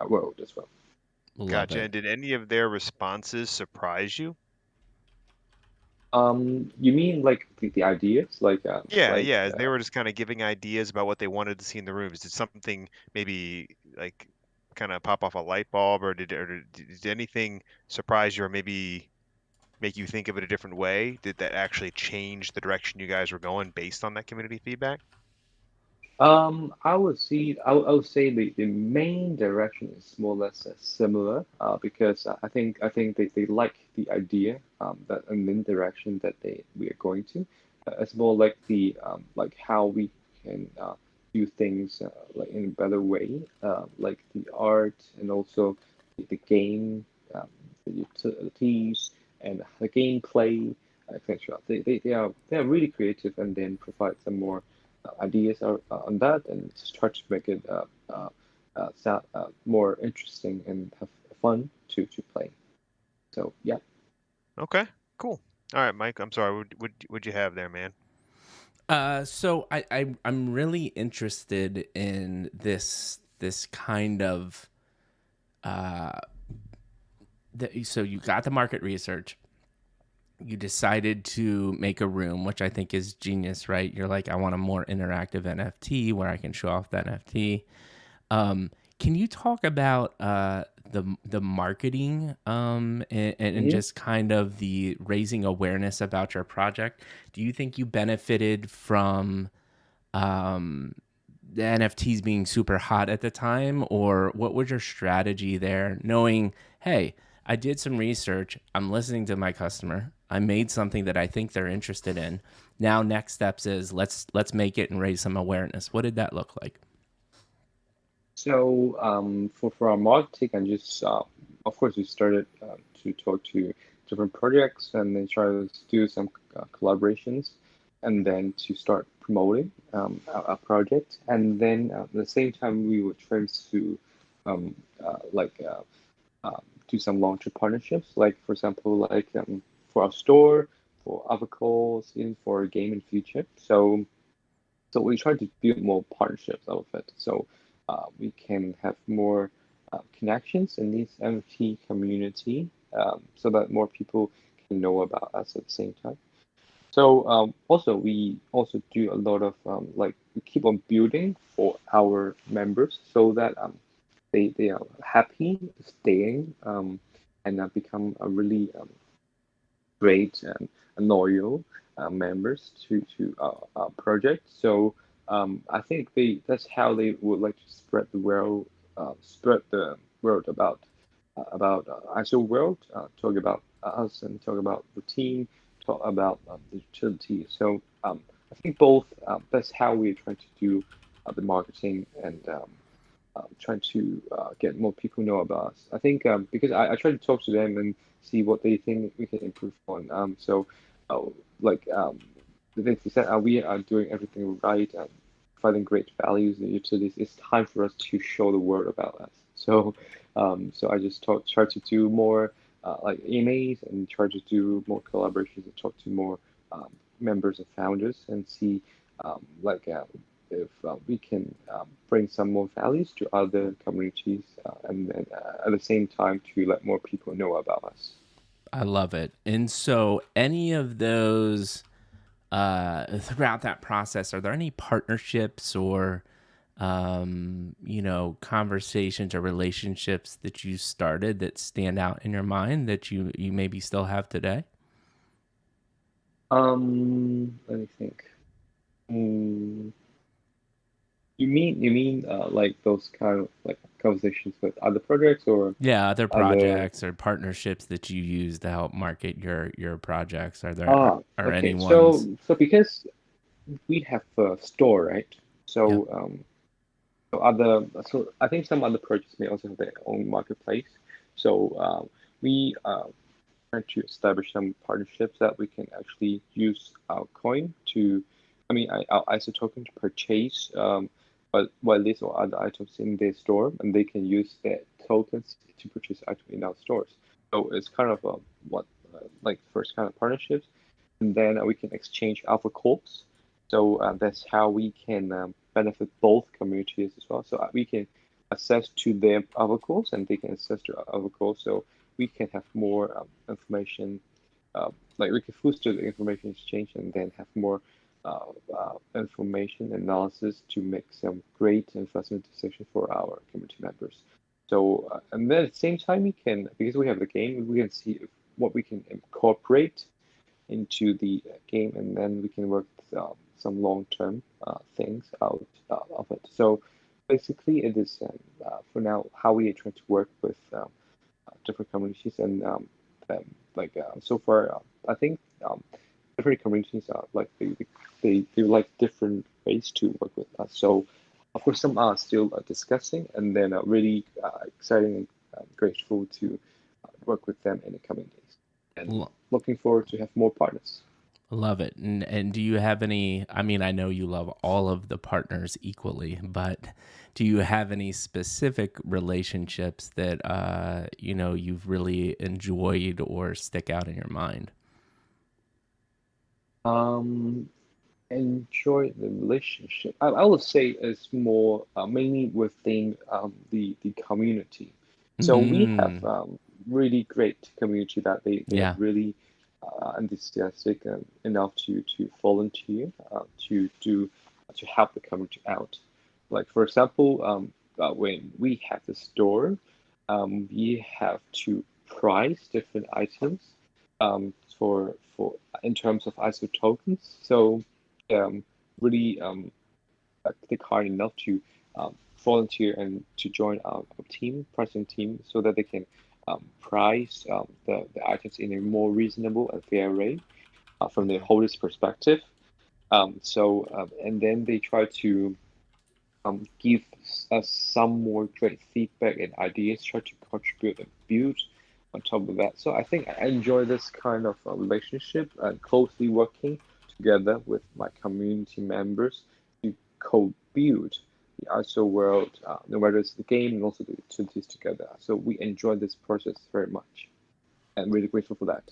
world as well. Love Gotcha. it. And did any of their responses surprise you? You mean like the ideas, Yeah, yeah. As they were just kind of giving ideas about what they wanted to see in the rooms. Did something maybe like kind of pop off a light bulb, or did anything surprise you, or maybe make you think of it a different way? Did that actually change the direction you guys were going based on that community feedback? I would say the main direction is more or less similar, because I think they like the idea that and the direction that we are going to. It's more like the like how we can do things like in a better way, like the art and also the game, um, the utilities and the gameplay, etc. They are really creative and then provide some more ideas on that and just try to make it more interesting and have fun to play. So yeah. Okay, cool. All right, Mike. I'm sorry. What'd you have there, man? So I'm really interested in this kind of so you got the market research, you decided to make a room, which I think is genius, right? You're like, I want a more interactive NFT where I can show off the NFT. Can you talk about the marketing and Mhm. just kind of the raising awareness about your project? Do you think you benefited from um, the NFTs being super hot at the time, or what was your strategy there? Knowing, hey, I did some research, I'm listening to my customer, I made something that I think they're interested in. Now, next steps is let's make it and raise some awareness. What did that look like? So for our marketing, and just of course we started to talk to different projects and then try to do some collaborations, and then to start promoting our project, and then at the same time we were trying to um, like do some long-term partnerships, like for example, like for our store, for other calls, even for a game in future. So we try to build more partnerships out of it, so we can have more connections in this NFT community, so that more people can know about us at the same time. So also we also do a lot of like we keep on building for our members, so that they are happy staying, and become a really great and loyal members to our project. So I think that's how they would like to spread the word about ISO world, talk about us and talk about the team, talk about the utility. So I think both. That's how we're trying to do the marketing and trying to get more people know about us. I think because I try to talk to them and see what they think we can improve on. So uh, like the things they said, we are doing everything right and providing great values and utilities. It's time for us to show the world about us. So I just try to do more like EMAs and try to do more collaborations and talk to more members and founders and see like if we can bring some more values to other communities and then at the same time to let more people know about us. I love it. And so, any of those throughout that process, are there any partnerships or conversations or relationships that you started that stand out in your mind that you maybe still have today? Let me think. Mm, you mean like those kind of like conversations with other projects or Yeah, other other? projects or partnerships that you use to help market your projects. Are there are any Okay. So ones? so because we have a store, right? Yep. So I think some other projects may also have their own marketplace. So we trying to establish some partnerships that we can actually use our coin to, our ISO token to purchase while these or other items in their store, and they can use their tokens to purchase items in our stores. So it's kind of what like first kind of partnerships, and then we can exchange alpha corps. So that's how we can benefit both communities as well. So we can access to their alpha corps, and they can access to our alpha corps. So we can have more information, like we can foster the information exchange and then have more information analysis to make some great investment decisions for our community members. So, and then at the same time, we can, because we have the game, we can see what we can incorporate into the game, and then we can work some long-term things out of it. So basically, it is for now how we are trying to work with different communities and so far I think different communities are like they like different ways to work with us. So of course some are still discussing and then really exciting and grateful to work with them in the coming days and L- looking forward to have more partners. Love it. And do you have any, I mean, I know you love all of the partners equally, but do you have any specific relationships that you've really enjoyed or stick out in your mind? um Enjoy the relationship. I would say it's more mainly within the community. So we have Mm, really great community that they are yeah. really enthusiastic enough to volunteer to help the community out. Like for example, when we have the store, we have to price different items for in terms of ISO tokens. So um, really take hard enough to volunteer and to join our team, pricing team, so that they can price the items in a more reasonable and fair way from the holder's perspective. And then they try to give us some more great feedback and ideas, try to contribute and build on top of that. So I think I enjoy this kind of relationship and closely working together with my community members to co-build the ISO world, no matter it's the game and also the utilities together. So we enjoy this process very much and really grateful for that.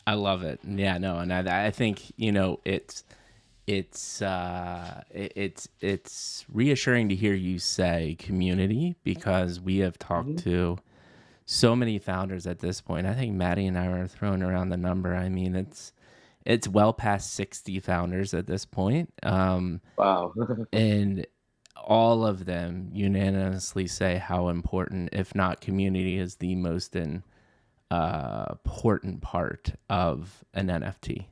I love it. Yeah, no, and I think, it's reassuring to hear you say community because we have talked Hmm. to so many founders at this point. I think Maddie and I were throwing around the number. I mean, it's well past 60 founders at this point. Wow. And all of them unanimously say how important, if not community, is the most important part of an NFT.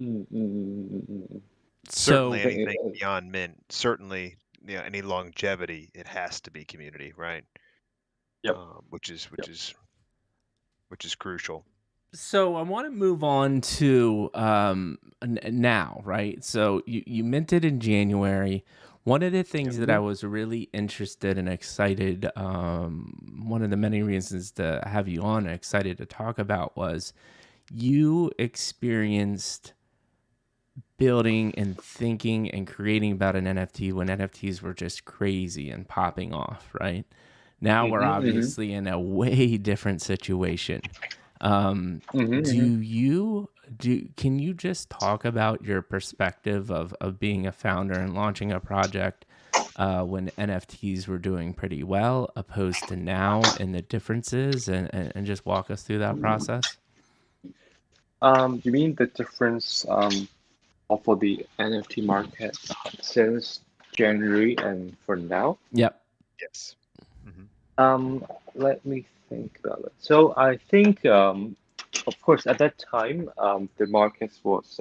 Certainly So, anything beyond mint, certainly any longevity, it has to be community, right? Yep. Which is crucial. so I want to move on to now, right? So you minted in January. One of the things that I was really interested and excited, one of the many reasons to have you on and excited to talk about was you experienced building and thinking and creating about an NFT when NFTs were just crazy and popping off, right? Now we're obviously in a way different situation. Can you just talk about your perspective of being a founder and launching a project when NFTs were doing pretty well opposed to now and the differences and just walk us through that process? You mean the difference for the NFT market since January and for now? Yep. Yes. Let me think about it. So I think, of course, at that time, the market was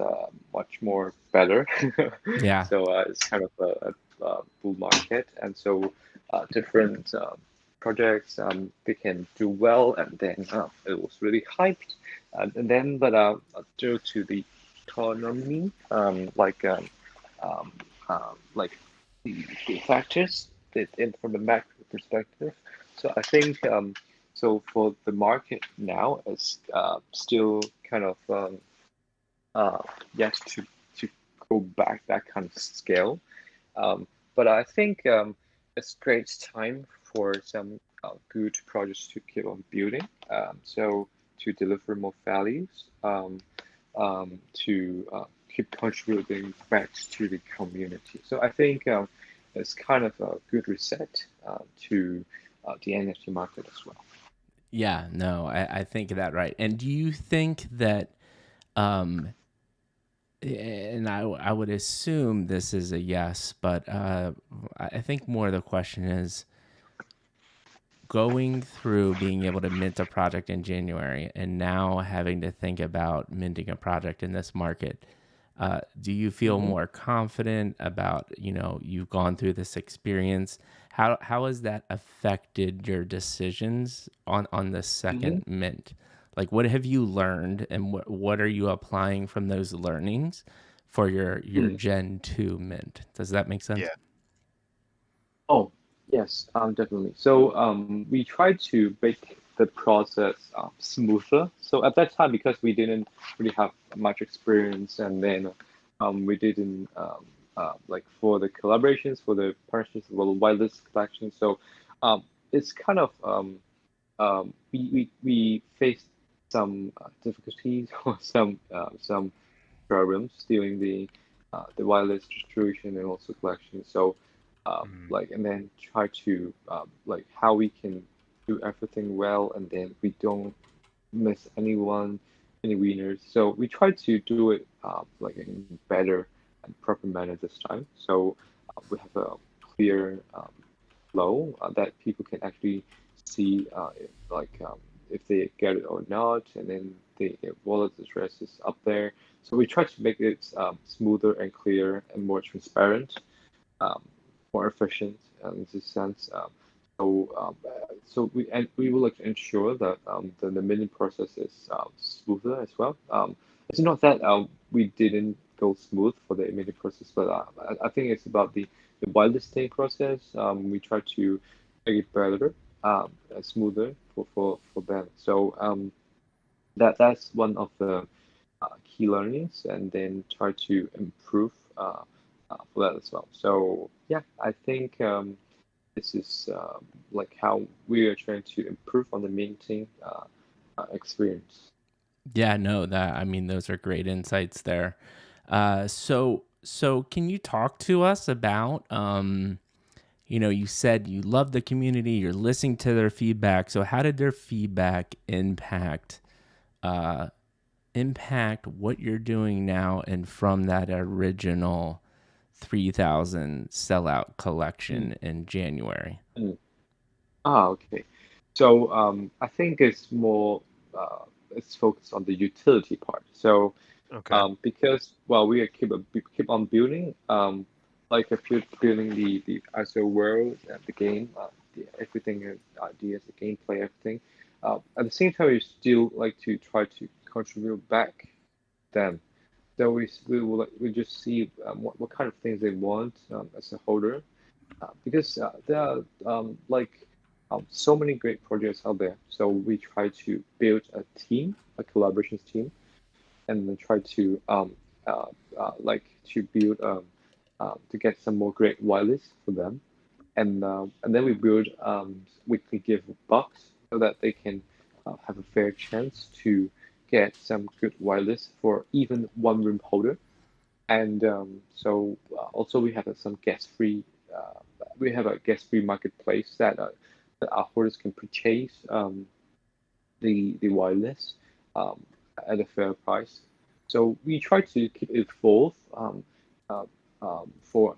much more better. Yeah. So it's kind of a bull market, and so different projects they can do well, and then it was really hyped, and then due to the economy, like the factors from the macro perspective. So I think so for the market now, it's still kind of yet to go back that kind of scale. But I think it's great time for some good projects to keep on building. So to deliver more values, to keep contributing back to the community. So I think it's kind of a good reset to the NFT market as well. Yeah, no, I think that right. And do you think that, and I would assume this is a yes, but I think more the question is going through being able to mint a project in January and now having to think about minting a project in this market. Do you feel more confident about, you've gone through this experience? How has that affected your decisions on the second mint? Like, what have you learned, and what are you applying from those learnings for your Gen 2 mint? Does that make sense? Yeah. Oh, yes, definitely. So we tried to make the process smoother. So at that time, because we didn't really have much experience, and then we didn't like for the collaborations, for the partnerships, for the whitelist collection. So it's kind of we faced some difficulties or some problems during the whitelist distribution and also collection. So like, and then try to like how we can do everything well, and then we don't miss anyone, any winners. So we try to do it like in better and proper manner this time. So we have a clear flow that people can actually see if they get it or not, and then the wallet address is up there. So we try to make it smoother and clearer and more transparent, more efficient in this sense. So we would like to ensure that the minting process is smoother as well. It's not that we didn't go smooth for the minting process, but I think it's about the whitelisting process. We try to make it better, smoother for them. So that's one of the key learnings, and then try to improve for that as well. So yeah, I think this is like how we are trying to improve on the minting experience. Yeah, no, those are great insights there. So can you talk to us about, you said you love the community, you're listening to their feedback. So how did their feedback impact what you're doing now and from that original 3,000 sellout collection in January? Okay. So I think it's more it's focused on the utility part. So because we keep on building, like if you're building the ISO world, the game, everything, ideas, the gameplay, everything. At the same time, we still like to try to contribute back them. So we just see what kind of things they want as a holder, because there are so many great projects out there. So we try to build a team, a collaborations team, and then try to to build to get some more great whitelists for them, and then we build weekly give bucks so that they can have a fair chance to get some good whitelists for even one room holder. And so also we have some we have a guest free marketplace that our holders can purchase the wireless at a fair price. So we try to keep it full uh, for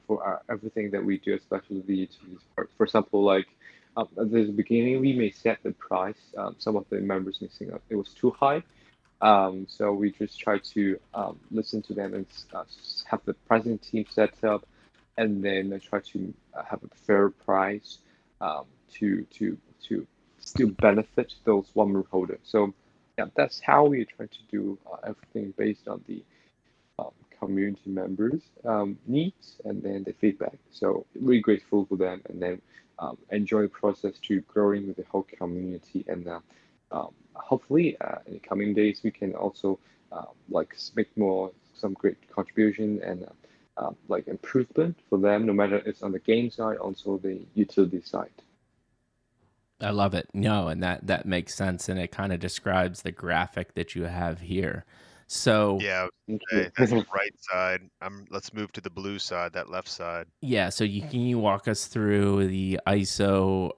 everything that we do, especially the utilities part. For example, like at the beginning, we may set the price. Some of the members may think it was too high. So we just try to listen to them and have the pricing team set up, and then try to have a fair price to still benefit those one room holders. So yeah, that's how we try to do everything based on the community members' needs and then the feedback. So really grateful for them, and then enjoy the process to growing with the whole community, and hopefully in the coming days we can also make some great contribution and like improvement for them, no matter it's on the game side, also the utility side. I love it. No, and that makes sense, and it kind of describes the graphic that you have here. So Yeah, that's the right side. Let's move to the blue side, that left side. yeah, so can you walk us through the ISO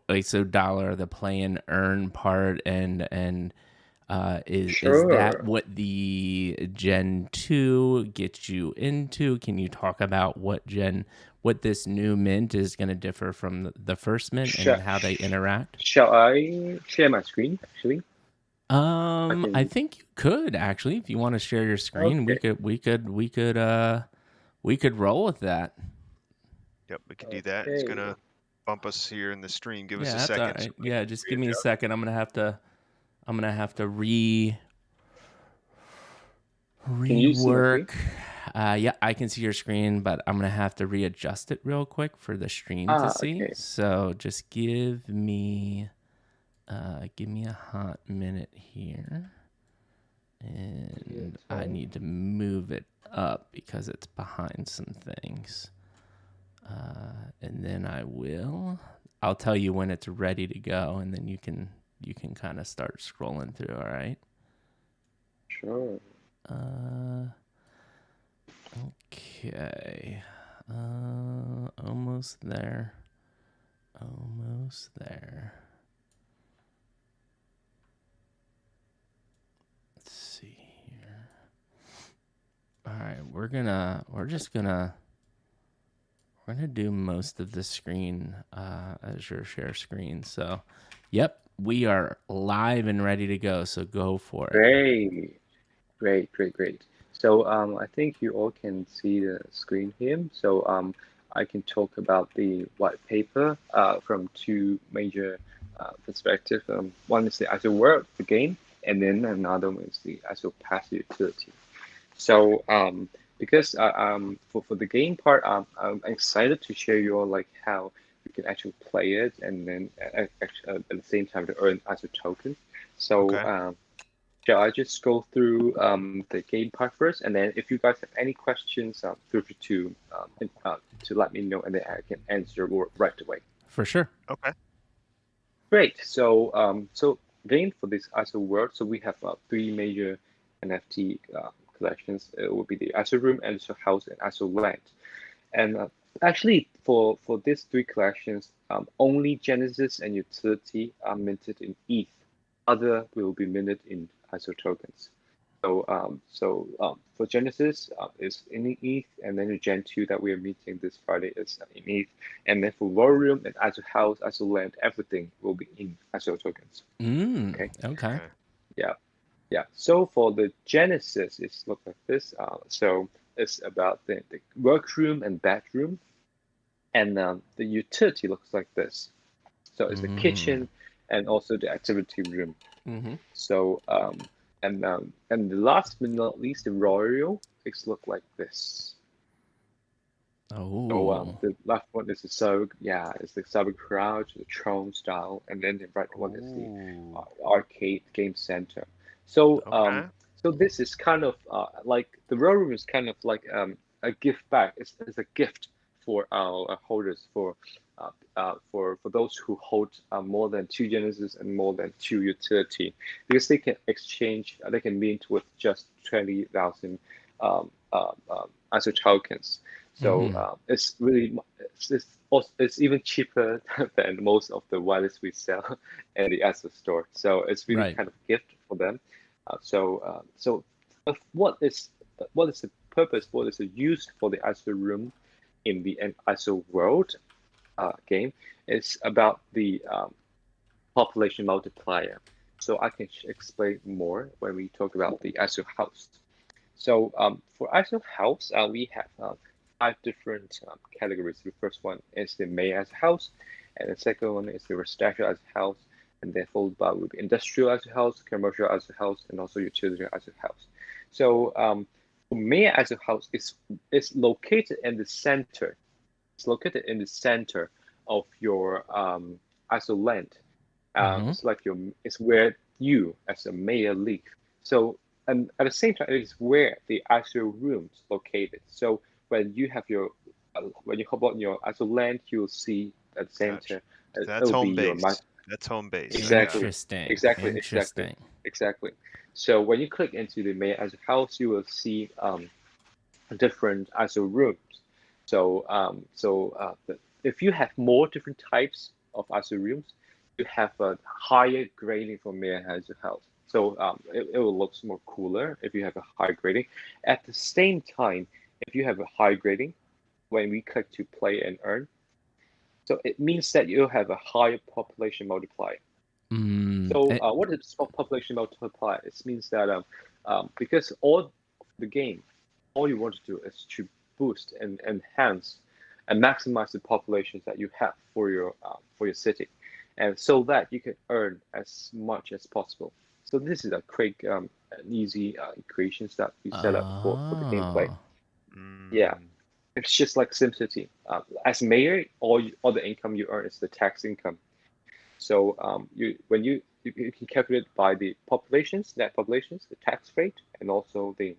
dollar, the play and earn part, and is that Sure. what the Gen 2 gets you into? Can you talk about what this new mint is going to differ from the first mint and how they interact? Shall I share my screen actually? I think you could actually, if you want to share your screen, Okay. we could roll with that. Yep, we can do that. It's gonna bump us here in the stream. Give us a that's second. all right. Yeah, just give me a second. I'm gonna have to rework. Can you see my screen? Yeah, I can see your screen, but I'm gonna have to readjust it real quick for the stream to see. Okay. So just give me a hot minute here, and I need to move it up because it's behind some things. And then I'll tell you when it's ready to go, and then you can kind of start scrolling through. All right. Sure. Okay. Almost there. Almost there. Let's see here. All right, we're gonna do most of the screen as your share screen. So, yep, we are live and ready to go. So go for it. Great. So I think you all can see the screen here. So I can talk about the white paper from two major perspectives. One is the ISO world, the game, and then another one is the ISO passive utility. So because for the game part, I'm excited to share you all like how you can actually play it, and then at the same time to earn ISO token. So shall I just go through the game part first, and then if you guys have any questions, feel free to let me know, and then I can answer right away. For sure. Okay. Great. So so again for this ISO world, so we have three major NFT collections. It will be the ISO room, ISO house, and ISO land. And actually, for these three collections, only Genesis and Utility are minted in ETH. Other will be minted in ISO tokens. For Genesis, is in ETH, and then the Gen 2 that we are meeting this Friday is in ETH, and then for War Room and ISO House, ISO Land, everything will be in ISO tokens. Okay. Okay. Yeah. So for the Genesis, it's look like this. So it's about the workroom and bedroom, and the utility looks like this. So it's the kitchen and also the activity room. So and the last but not least, the royal, it's look like this. So the left one is the it's the Cyber Crouch, the Throne style, and then the right one is the arcade game center. So so this is kind of like the Royal Room is kind of like a gift bag. It's a gift for our holders for those who hold more than 2 Genesis and more than 2 utility, because they can exchange, they can mint with just 20,000 ISO tokens. So it's really it's even cheaper than most of the wallets we sell at the ISO store. So it's really kind of gift for them. What is the purpose? What is the use for the ISO room in the ISO world game? It's about the population multiplier. So I can explain more when we talk about the ISO house. So for ISO house, we have 5 different categories. The first one is the main ISO house, and the second one is the residential ISO house, and then followed by with industrial ISO house, commercial ISO house, and also utility ISO house. So main ISO house is located in the center. It's located in the center of your ISO land. It's like it's where you as a mayor live. So and at the same time, it is where the ISO rooms located. So when you have your when you hop on your ISO land, you'll see at the center. So that's home base. That's home base. Exactly. Interesting. Exactly. So when you click into the main ISO house, you will see different ISO rooms. So if you have more different types of ISO rooms, you have a higher grading for main ISO house. So it will look more cooler if you have a high grading. At the same time, if you have a high grading, when we click to play and earn, so it means that you have a higher population multiplier. So what is population multiplier? It means that because all the game, all you want to do is to boost and enhance and maximize the populations that you have for your city, and so that you can earn as much as possible. So this is a quick and easy equations that we set up for the gameplay. Yeah, it's just like SimCity. As mayor, all the income you earn is the tax income. So you can calculate by the populations, net populations, the tax rate, and also the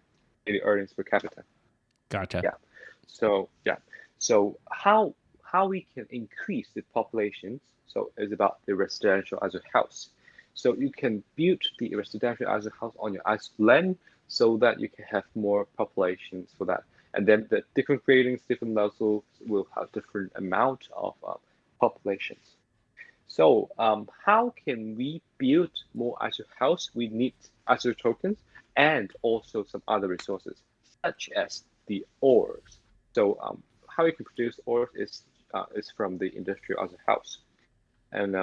earnings per capita. Gotcha. Yeah. So how we can increase the populations? So it's about the residential as a house. So you can build the residential as a house on your ISO land so that you can have more populations for that. And then the different gradings, different levels will have different amount of populations. So how can we build more ISO house? We need ISO tokens and also some other resources, such as the ores. So how you can produce ores is from the industrial ISO house. And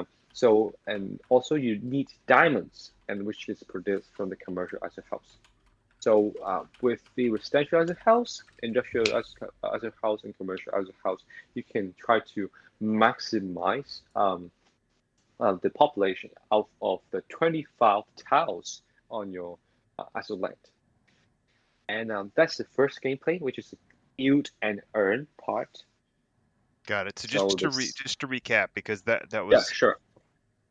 and also you need diamonds, and which is produced from the commercial ISO house. So with the residential ISO house, industrial ISO house, and commercial ISO house, you can try to maximize the population of the 25 tiles on your ISO land. And that's the first gameplay, which is the build and earn part. Got it. So just to recap, because that was sure.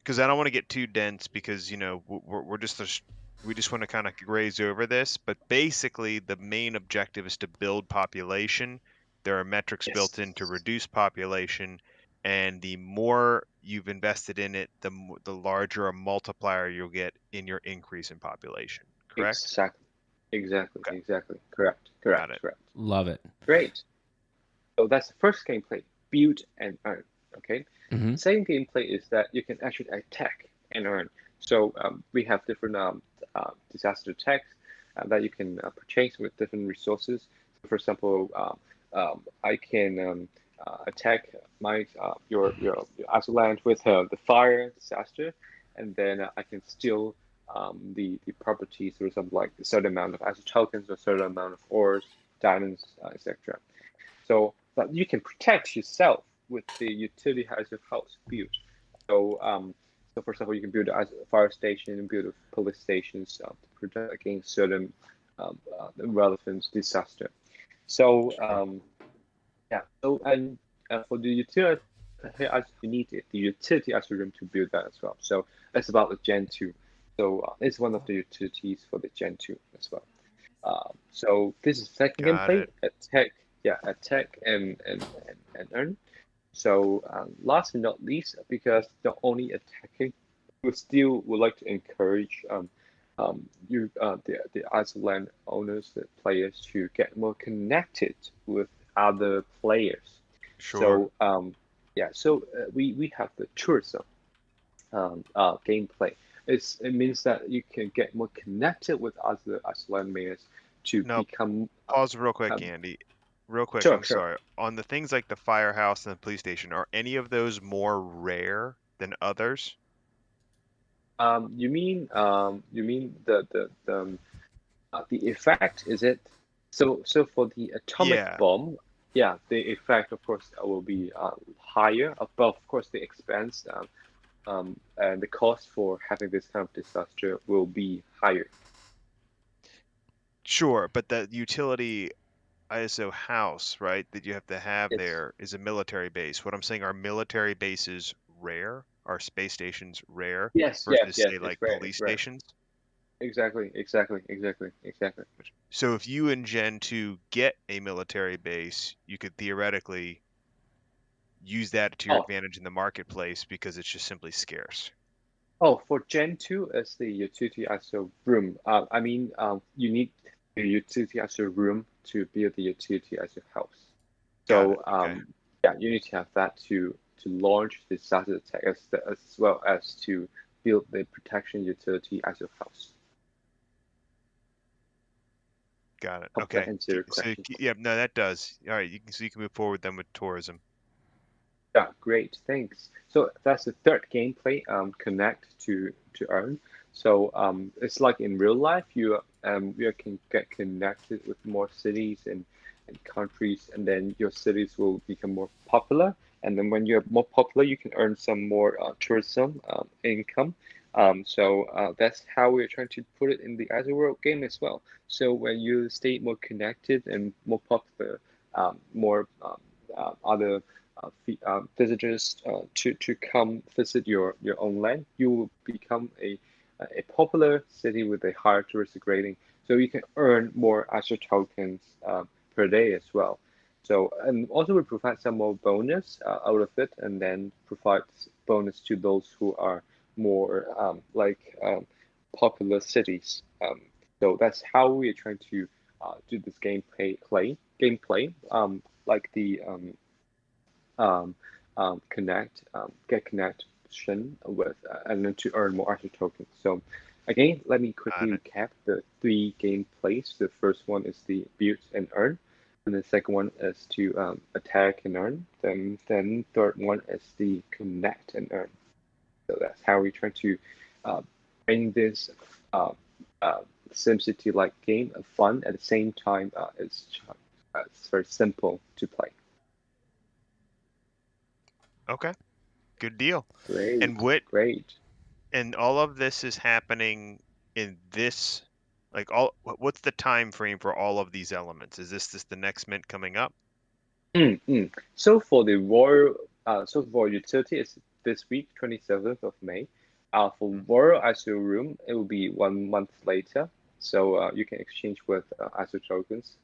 Because I don't want to get too dense, because we just want to kind of graze over this. But basically, the main objective is to build population. There are metrics built in to reduce population, and the more you've invested in it, the larger a multiplier you'll get in your increase in population. Correct? Exactly. Okay. Exactly. Correct. Love it. Great. So that's the first gameplay, build and earn. Okay. Second gameplay is that you can actually attack and earn. So we have different disaster attacks. that you can purchase with different resources. So for example, I can attack my your island with the fire disaster, and then I can steal the properties, for example, like a certain amount of Azure tokens or a certain amount of ores, diamonds, etc. So but you can protect yourself with the utility as your house built. So so for example, you can build a fire station, build a police stations to protect against certain relevant disaster. So yeah, so and for the utility, as you need it, the utility as a room to build that as well. So that's about the Gen 2. So it's one of the utilities for the Gen 2 as well. So this is second Got gameplay, it. attack and earn. So last but not least, because not only attacking, we still would like to encourage the island owners, the players, to get more connected with other players. Sure. So so we have the tourism gameplay. It means that you can get more connected with other island players to Now, become pause real quick, um, Andy. Real quick, sure, I'm sure. sorry. On the things like the firehouse and the police station, are any of those more rare than others? You mean the effect, is it? So for the atomic Yeah, bomb, yeah, the effect of course will be higher, but of course the expense and the cost for having this kind of disaster will be higher. sure. But the utility ISO house, right, that you have to have Yes, there is a military base. What I'm saying, are military bases rare? Are space stations rare versus, yes. say, It's like rare. police It's rare. stations? Exactly. So if you and Gen 2 get a military base, you could theoretically use that to your Oh, advantage in the marketplace because it's just simply scarce. for Gen 2 as the utility as a room. I mean, you need the utility as a room to build the utility as a house. Got it. So Okay. yeah, you need to have that to launch the disaster attack as well as to build the protection utility as your house. Got it. Hope that Okay. answers your So question. yeah, no, that does. All right, you can move forward then with tourism. Yeah, great, thanks. So that's the third gameplay, connect to earn. So it's like in real life, you can get connected with more cities and countries, and then your cities will become more popular. And then when you're more popular, you can earn some more tourism income. So that's how we're trying to put it in the Azure World game as well. So when you stay more connected and more popular, more other visitors to come visit your own land, you will become a popular city with a higher touristic rating. So you can earn more Azure tokens per day as well. So and also we provide some more bonus out of it, and then provide bonus to those who are more popular cities. So that's how we are trying to do this gameplay. Like the get connection with, and then to earn more Azure tokens. So again, let me quickly Got it. recap the three gameplays. The first one is the build and earn, and the second one is to attack and earn. Then third one is the connect and earn. So that's how we try to bring this uh, uh, SimCity-like game fun at the same time. It's very simple to play. Okay. Good deal. And Great. all of this is happening in this, like, what's the time frame for all of these elements? Is this the next mint coming up? So for the Royal, so for utility, it's this week, 27th of May. For Mm, Royal Azure Room, it will be 1 month later. So you can exchange with Azure tokens.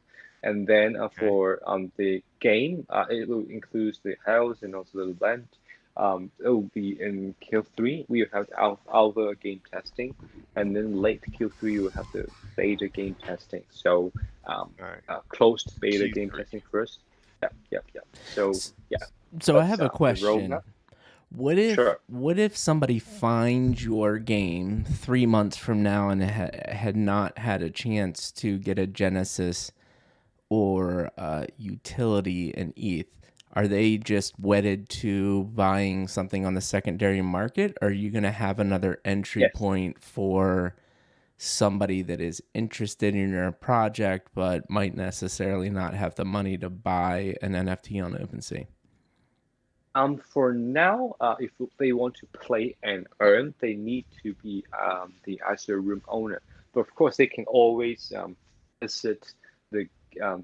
And then okay. for the game, it will include the house and also the land. It will be in Q3. We will have alpha game testing, and then late Q3 we will have the beta game testing. So All right. closed beta game Q3. testing first. Yep. So S- yeah, So I that's have a the question. roadmap. What if Sure. what if somebody finds your game 3 months from now and had not had a chance to get a Genesis or utility in ETH? Are they just wedded to buying something on the secondary market? Or are you going to have another entry Yes. point for somebody that is interested in your project but might necessarily not have the money to buy an NFT on OpenSea? For now, if they want to play and earn, they need to be the ISO room owner. But of course, they can always visit the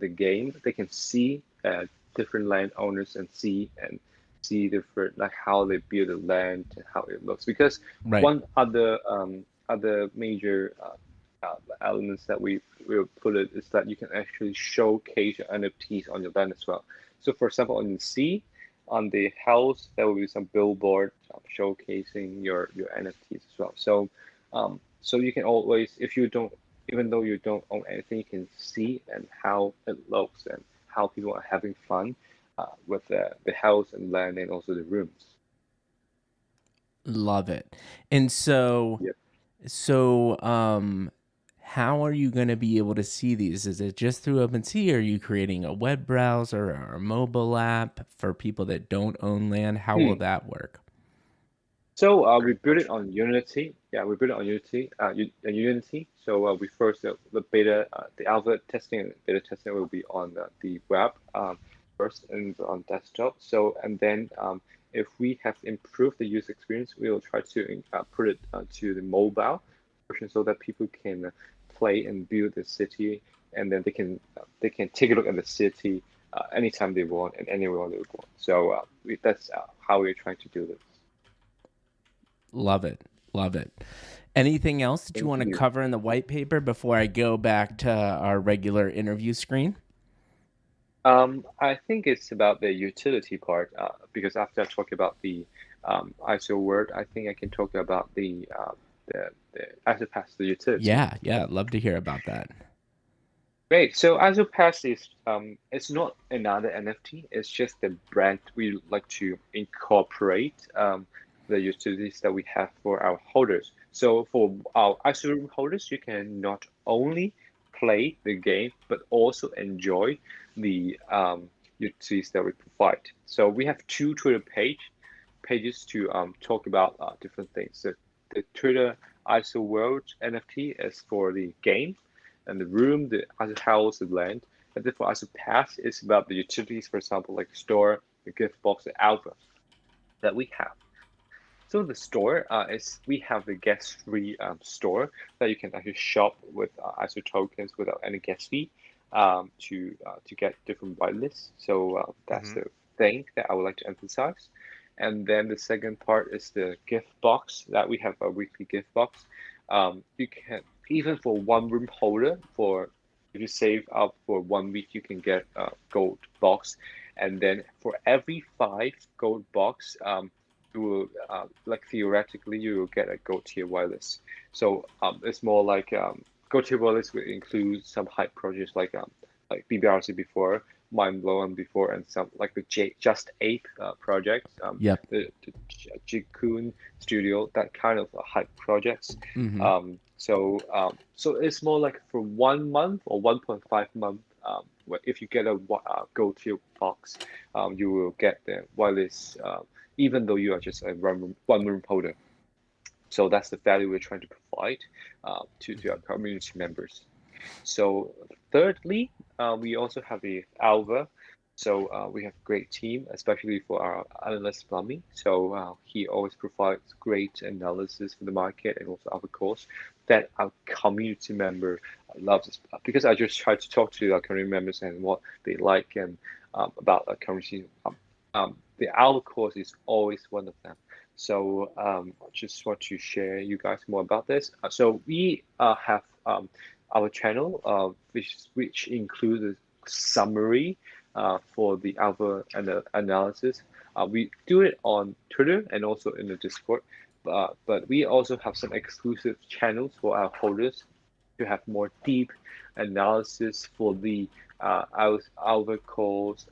game. They can see different landowners and see different, like how they build the land and how it looks. Because Right. one other major elements that we will put it is that you can actually showcase your NFTs on your land as well. So for example, on the sea, on the house, there will be some billboard showcasing your NFTs as well. So you can always, if you don't, even though you don't own anything, you can see and how it looks and how people are having fun with the house and land and also the rooms. Love it. And so, Yep. how are you going to be able to see these? Is it just through OpenSea? Are you creating a web browser or a mobile app for people that don't own land? How will that work? So we Great built it question. on Unity. Yeah, we built it on Unity. Unity. So we first the beta, the alpha testing and beta testing will be on the web first and on desktop. So and then if we have improved the user experience, we will try to put it to the mobile version so that people can play and build the city, and then they can take a look at the city anytime they want and anywhere they want. So that's how we're trying to do this. Love it. Love it. Anything else that you Thank want to you. cover in the white paper before I go back to our regular interview screen? I think it's about the utility part because after I talk about the ISO word, I think I can talk about the ISO pass, the utility. Yeah, I'd love to hear about that. Great. So ISO pass is it's not another NFT. It's just the brand we like to incorporate the utilities that we have for our holders. So for our ISO room holders, you can not only play the game but also enjoy the utilities that we provide. So we have two Twitter pages to talk about different things. The Twitter ISO World NFT is for the game, and the room, the ISO house, the land. And then for ISO Pass, it's about the utilities, for example, like store, the gift box, the album that we have. So the store is we have the guest-free store that you can actually shop with ISO tokens without any gas fee to get different whitelists. So that's the thing that I would like to emphasize. And then the second part is the gift box that we have a weekly gift box. You can even for one room holder for if you save up for 1 week, you can get a gold box, and then for every 5 gold box, you will like theoretically you will get a gold tier whitelist. So it's more like gold tier whitelist will include some hype projects like BBRC before, Mind Blown before, and some like the Just Ape projects. Yep. The Jikun Studio, that kind of hype projects. Mm-hmm. So it's more like for 1 month or 1.5 month. If you get a gold tier box, you will get the whitelist, even though you are just a one room holder. So that's the value we're trying to provide to our community members. So thirdly, we also have the alpha. So we have a great team, especially for our analyst Plummy. So he always provides great analysis for the market and also other course that our community member loves. Because I just try to talk to our community members and what they like and about our community. The alpha course is always one of them. So I just want to share you guys more about this. So we have our channel, which includes a summary for the alpha analysis. We do it on Twitter and also in the Discord, but we also have some exclusive channels for our holders to have more deep analysis for the alpha calls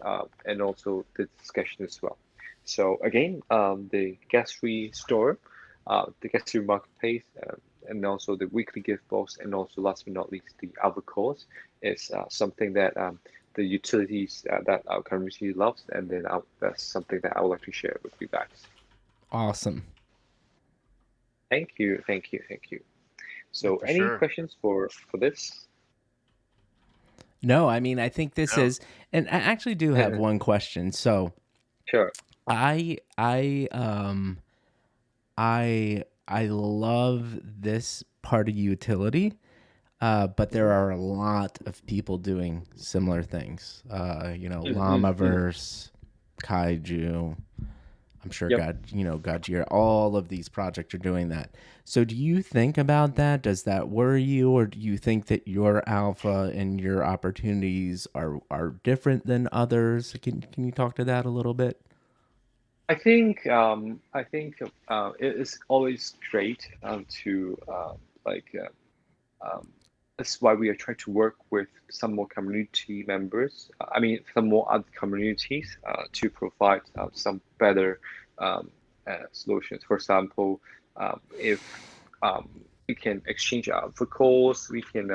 and also the discussion as well. So again, the Guest-free store, the Guest-free marketplace, and also the weekly gift box, and also last but not least, the Albert course is something that the utilities that our community loves, and then that's something that I would like to share with you guys. Awesome. Thank you, thank you, thank you. So, For any sure. questions for this? No, I mean, I think this No. is, and I actually do have one question. So Sure. I love this part of utility, but there are a lot of people doing similar things. Llamaverse, Kaiju. I'm sure Yep. Gajir, all of these projects are doing that. So do you think about that? Does that worry you, or do you think that your alpha and your opportunities are different than others? Can you talk to that a little bit? I think it is always great to like that's why we are trying to work with some more community members. I mean, some more other communities to provide some better solutions. For example, if we can exchange for calls, we can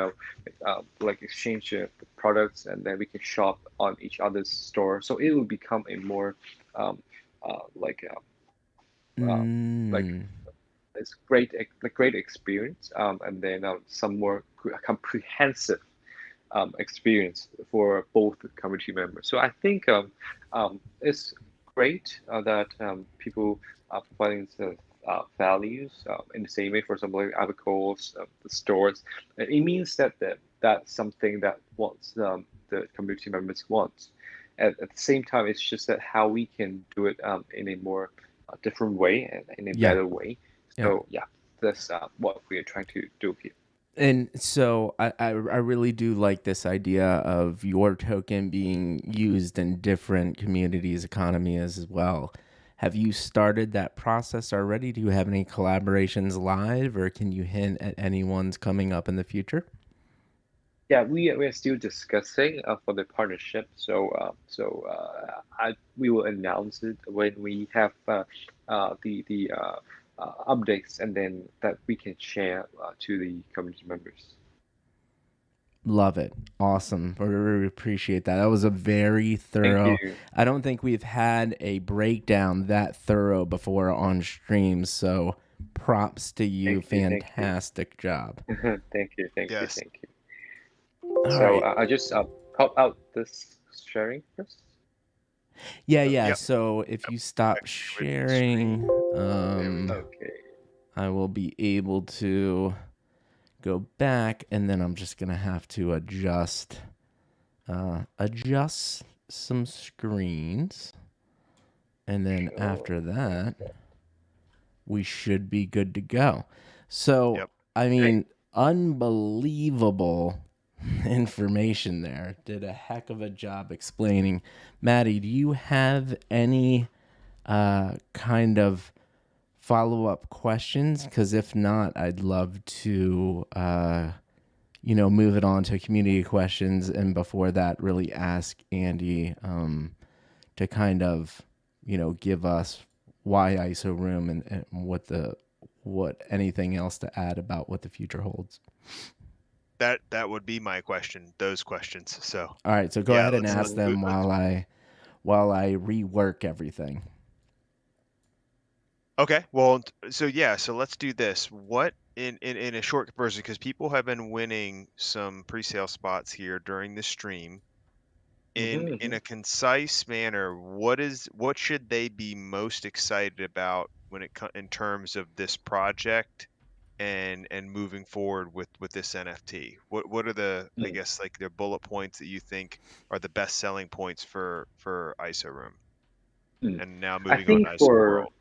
like exchange the products, and then we can shop on each other's store. So it will become a more like like Mm, it's great, a great experience, and then some more comprehensive experience for both community members. So I think it's great that people are providing the values in the same way. For example, like articles, the stores. It means that that's something that wants the community members want. At the same time, it's just that how we can do it in a more different way and in a yeah, better way. yeah. So yeah, that's what we are trying to do here. And so I really do like this idea of your token being used in different communities, economies as well. Have you started that process already? Do you have any collaborations live, or can you hint at any ones coming up in the future? Yeah, we are still discussing for the partnership. We will announce it when we have the updates, and then that we can share to the community members. Love it. Awesome. I really appreciate that. That was a very Thank thorough. you. I don't think we've had a breakdown that thorough before on stream. So props to you. Thank you. Thank you. Fantastic job. Thank you. Thank you. Yes. Thank you. All So right. I just pop out this sharing first. Yeah, Okay. yeah. Yep. So if you stop With the screen. sharing, There we go. Okay. I will be able to go back, and then I'm just gonna have to adjust some screens, and then Sure. after that, we should be good to go. So, Yep. I mean, unbelievable information there. Did a heck of a job explaining. Maddie, do you have any kind of follow-up questions? Because if not, I'd love to move it on to community questions, and before that, really ask Andy to kind of, give us why ISO Room, and what anything else to add about what the future holds. That would be my question. Those questions. So All right, so go yeah, ahead and let's ask them while I rework everything. Okay. Well, so yeah, so let's do this. What in a short version, because people have been winning some pre-sale spots here during the stream. In a concise manner, what should they be most excited about in terms of this project and moving forward with this NFT? What are the, I Mm. guess, like the bullet points that you think are the best selling points for ISO Room, Mm. and now I moving on think to ISO for World?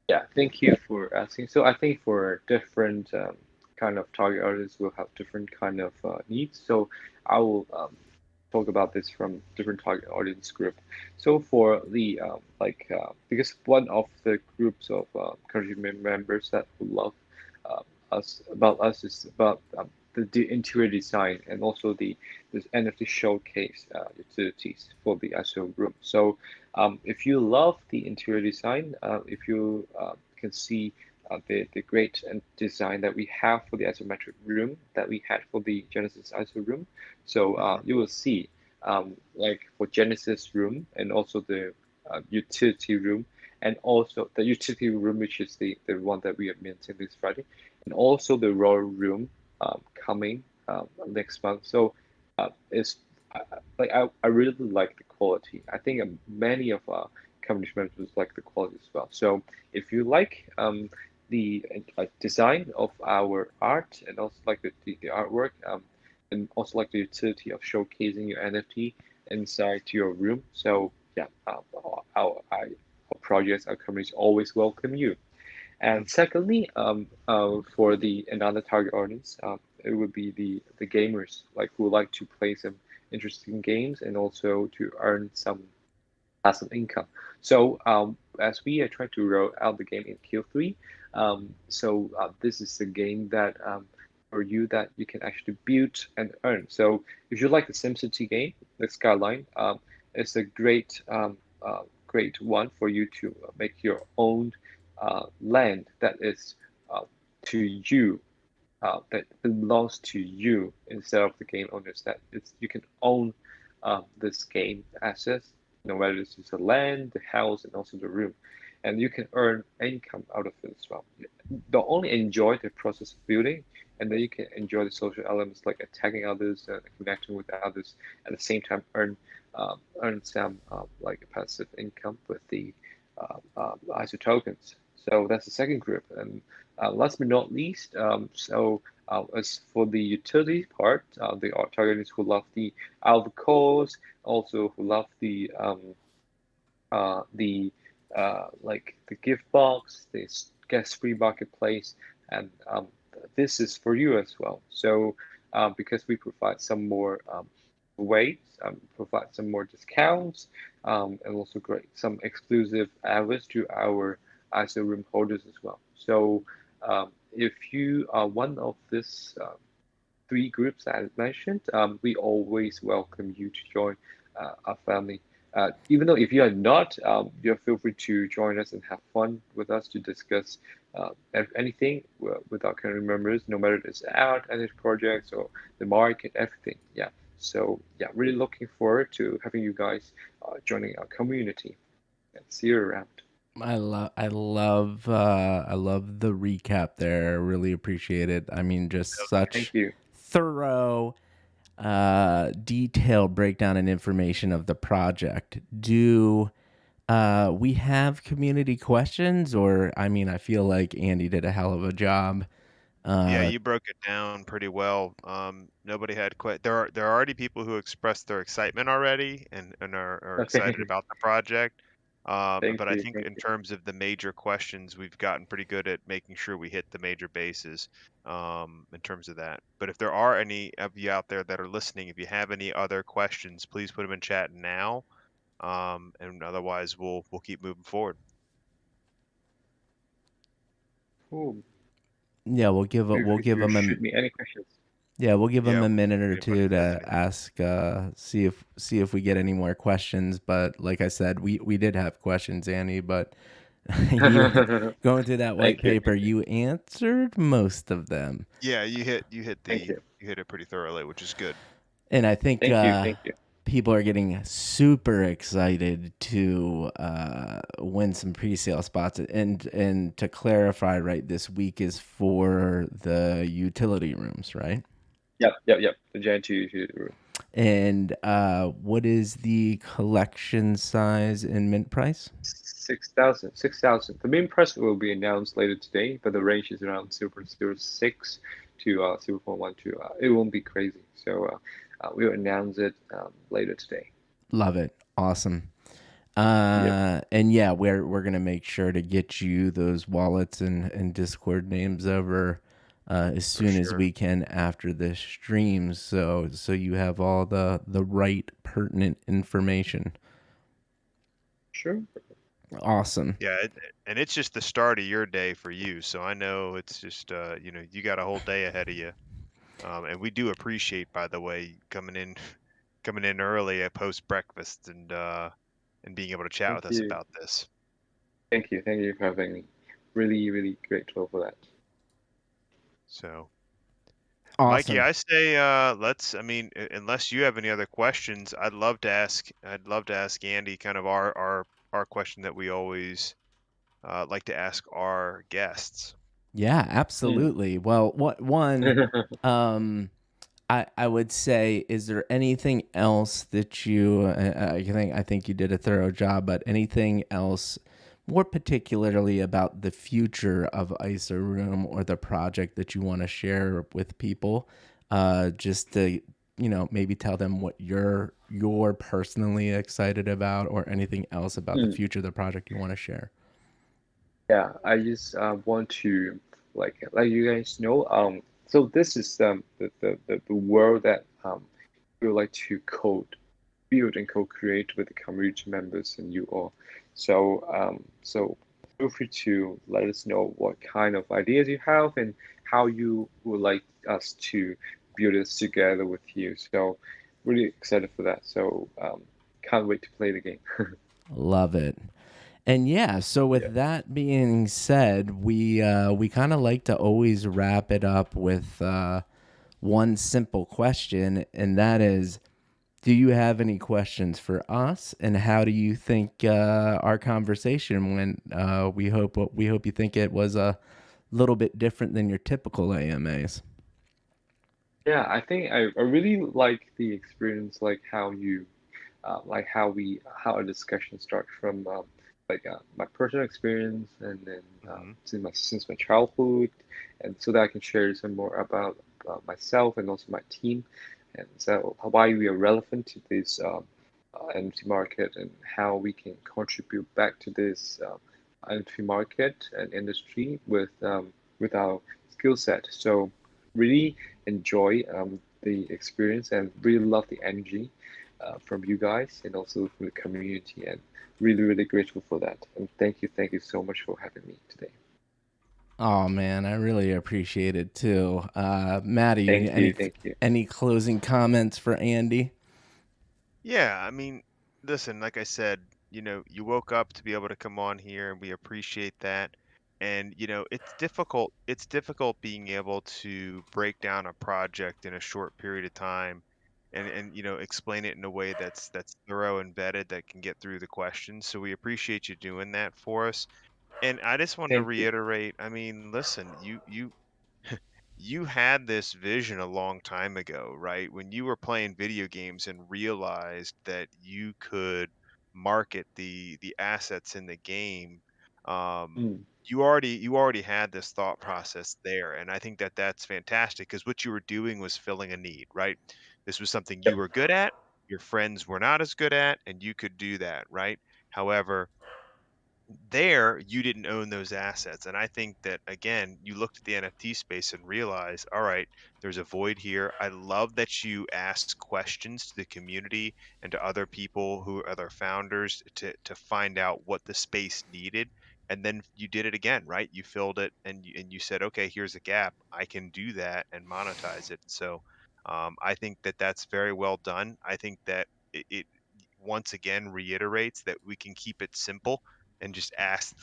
Yeah, thank you for asking. So I think for different kind of target audience will have different kind of needs. So I will talk about this from different target audience group. So for the because one of the groups of country members that would love us is about the interior design, and also the this NFT showcase utilities for the ISO room. So If you love the interior design, if you can see the great design that we have for the isometric room that we had for the Genesis ISO room, so you will see like for Genesis room and also the utility room, and also the utility room, which is the one that we are minting this Friday, and also the royal room coming next month. So it's like I really like the quality. I think many of our community members like the quality as well. So if you like the design of our art and also like the artwork, and also like the utility of showcasing your NFT inside your room. So yeah, our projects, our companies always welcome you. And secondly, for the another target audience, it would be the gamers, like who like to play some interesting games and also to earn some passive income. So as we are trying to roll out the game in Q3, this is the game that for you that you can actually build and earn. So if you like the SimCity game, the Skyline, it's a great one for you to make your own land that is to you, that belongs to you instead of the game owners. That it's you can own this game assets, whether this is the land, the house, and also the room, and you can earn income out of it as well. Don't only enjoy the process of building, and then you can enjoy the social elements like attacking others and connecting with others. At the same time, earn some like passive income with the ISO tokens. So that's the second group. And last but not least, as for the utility part, the art targets who love the alcores, also who love the like the gift box, the guest free marketplace, and this is for you as well. So because we provide some more ways, provide some more discounts, and also great some exclusive hours to our ISO room holders as well. So if you are one of this three groups that I mentioned, we always welcome you to join our family. Even though if you are not, you feel free to join us and have fun with us to discuss anything with our community members, no matter it's art, any projects, or the market, everything. Yeah. So yeah, really looking forward to having you guys joining our community. And see you around. I love the recap there. I really appreciate it. I mean, just Thank such you. thorough, detailed breakdown and information of the project. Do we have community questions? Or, I mean, I feel like Andy did a hell of a job. Yeah, you broke it down pretty well. Nobody had there are already people who expressed their excitement already and are excited Okay. about the project. Thank But I you. think Thank in you. terms of the major questions, we've gotten pretty good at making sure we hit the major bases in terms of that. But if there are any of you out there that are listening, if you have any other questions, please put them in chat now. And otherwise, we'll keep moving forward. Cool. Yeah, we'll give Feel free to them shoot me any questions. a Yeah, minute or pretty much two that's to it. ask, see if we get any more questions. But like I said, we did have questions, Annie. But you going through that white Thank you. paper, you answered most of them, Yeah, Thank you. you hit it pretty thoroughly, which is good. and I think Thank you. Thank you. people are getting super excited to win some pre-sale spots. And to clarify, right, this week is for the utility rooms, right? Yep. The giant two. And what is the collection size and mint price? 6,000. 6,000. The main price will be announced later today, but the range is around 0.06 to 0.12. It won't be crazy. So we'll announce it later today. Love it. Awesome. Yep. And yeah, we're gonna make sure to get you those wallets and Discord names over as For soon as sure. we can after this stream, so you have all the right pertinent information. Sure. Awesome. Yeah, and it's just the start of your day for you. So I know it's just you got a whole day ahead of you. And we do appreciate, by the way, coming in coming in early at post breakfast and and being able to chat Thank with us you. about this. Thank you. Thank you for having me. Really, really grateful for that. So, Mikey, Awesome. I say I mean, unless you have any other questions, I'd love to ask Andy kind of our question that we always like to ask our guests. Yeah, Mm. absolutely. Well, what one um I would say, is there anything else that you I think you did a thorough job, but anything else more particularly about the future of ISO Room or the project that you want to share with people, just to maybe tell them what you're personally excited about, or anything else about the Mm. future of the project you want to share. Yeah, I just want to like you guys know. So this is the world that we would like to build and co-create with the community members and you all. So feel free to let us know what kind of ideas you have and how you would like us to build this together with you. So really excited for that. So can't wait to play the game. Love it. And yeah, so Yeah. with that being said, we kind of like to always wrap it up with one simple question, and that is, do you have any questions for us? And how do you think our conversation went? We hope you think it was a little bit different than your typical AMAs. Yeah, I think I really like the experience, like how you like how our discussion starts from my personal experience and then Hmm. since my childhood, and so that I can share some more about myself and also my team, and so why we are relevant to this NFT market and how we can contribute back to this NFT market and industry with our skill set. So really enjoy the experience and really love the energy from you guys and also from the community, and really, really grateful for that. And thank you so much for having me today. Oh man, I really appreciate it too. Maddie, Thank you. any closing comments for Andy? Yeah, I mean, listen, like I said, you woke up to be able to come on here, and we appreciate that. And it's difficult being able to break down a project in a short period of time and explain it in a way that's thorough and vetted that can get through the questions. So we appreciate you doing that for us. And I just wanted to Thank you. reiterate, I mean, listen, you had this vision a long time ago, right? When you were playing video games and realized that you could market the assets in the game, Mm, you already had this thought process there, and I think that that's fantastic because what you were doing was filling a need, right? This was something you yep. were good at, your friends were not as good at, and you could do that, right? However, there you didn't own those assets, and I think that again you looked at the NFT space and realized, all right, there's a void here. I love that you asked questions to the community and to other people who are other founders to find out what the space needed, and then you did it again, right? You filled it, and you said, okay, here's a gap, I can do that and monetize it. So I think that that's very well done. I think that it once again reiterates that we can keep it simple and just ask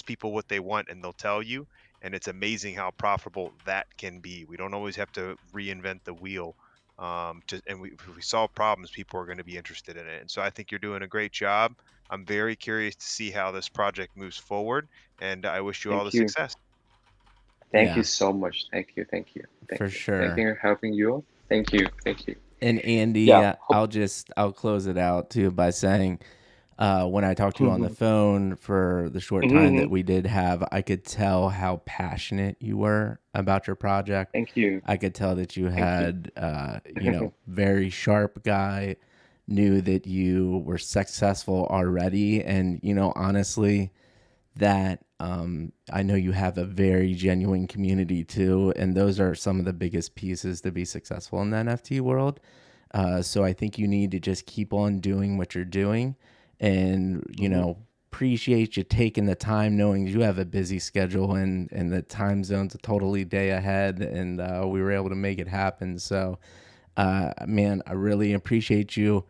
people what they want and they'll tell you, and it's amazing how profitable that can be. We don't always have to reinvent the wheel. If we solve problems, people are going to be interested in it, and so I think you're doing a great job. I'm very curious to see how this project moves forward, and I wish you all the Thank you. success. Thank you Yeah, so much. for Thank sure. you for having you all. Thank you. Thank you. And Andy, Yeah. Hope. I'll close it out too by saying, when I talked to you on the Mhm, phone for the short time that mhm. we did have, I could tell how passionate you were about your project. Thank you. I could tell that you Thank you. had, very sharp guy, knew that you were successful already. And, honestly, that I know you have a very genuine community too. And those are some of the biggest pieces to be successful in the NFT world. So I think you need to just keep on doing what you're doing, and Mhm. appreciate you taking the time, knowing you have a busy schedule, and the time zone's a totally day ahead, and we were able to make it happen. So man, I really appreciate you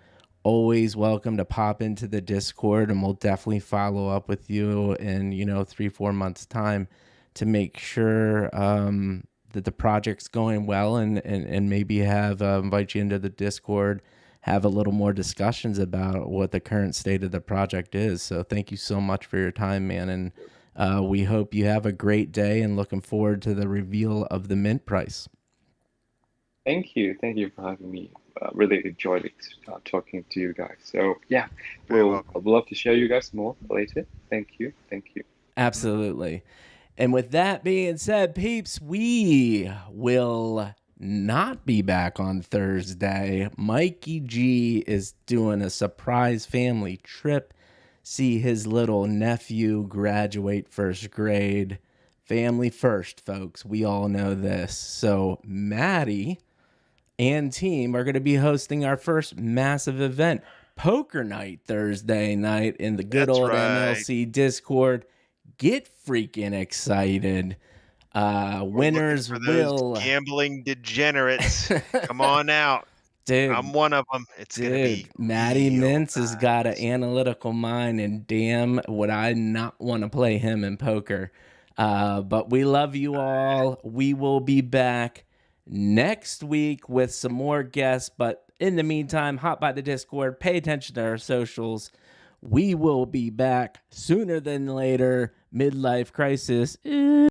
always welcome to pop into the Discord, and we'll definitely follow up with you in 3-4 months time to make sure that the project's going well, and maybe have invite you into the Discord, have a little more discussions about what the current state of the project is. So thank you so much for your time, man, and we hope you have a great day, and looking forward to the reveal of the mint price. Thank you for having me. Really enjoyed talking to you guys. So yeah, I'd love to share you guys more later. Thank you. Absolutely. And with that being said, peeps, we will not be back on Thursday. Mikey G is doing a surprise family trip. See his little nephew graduate first grade. Family first, folks. We all know this. So Maddie and team are going to be hosting our first massive event, Poker Night, Thursday night in the good old MLC Discord. Get freaking excited. Winners will... gambling degenerates. Come on out. Dude, I'm one of them. It's going to be Matty Mintz has got an analytical mind, and damn would I not want to play him in poker. But we love you all. We will be back next week with some more guests, but in the meantime, hop by the Discord, pay attention to our socials. We will be back sooner than later. Midlife crisis.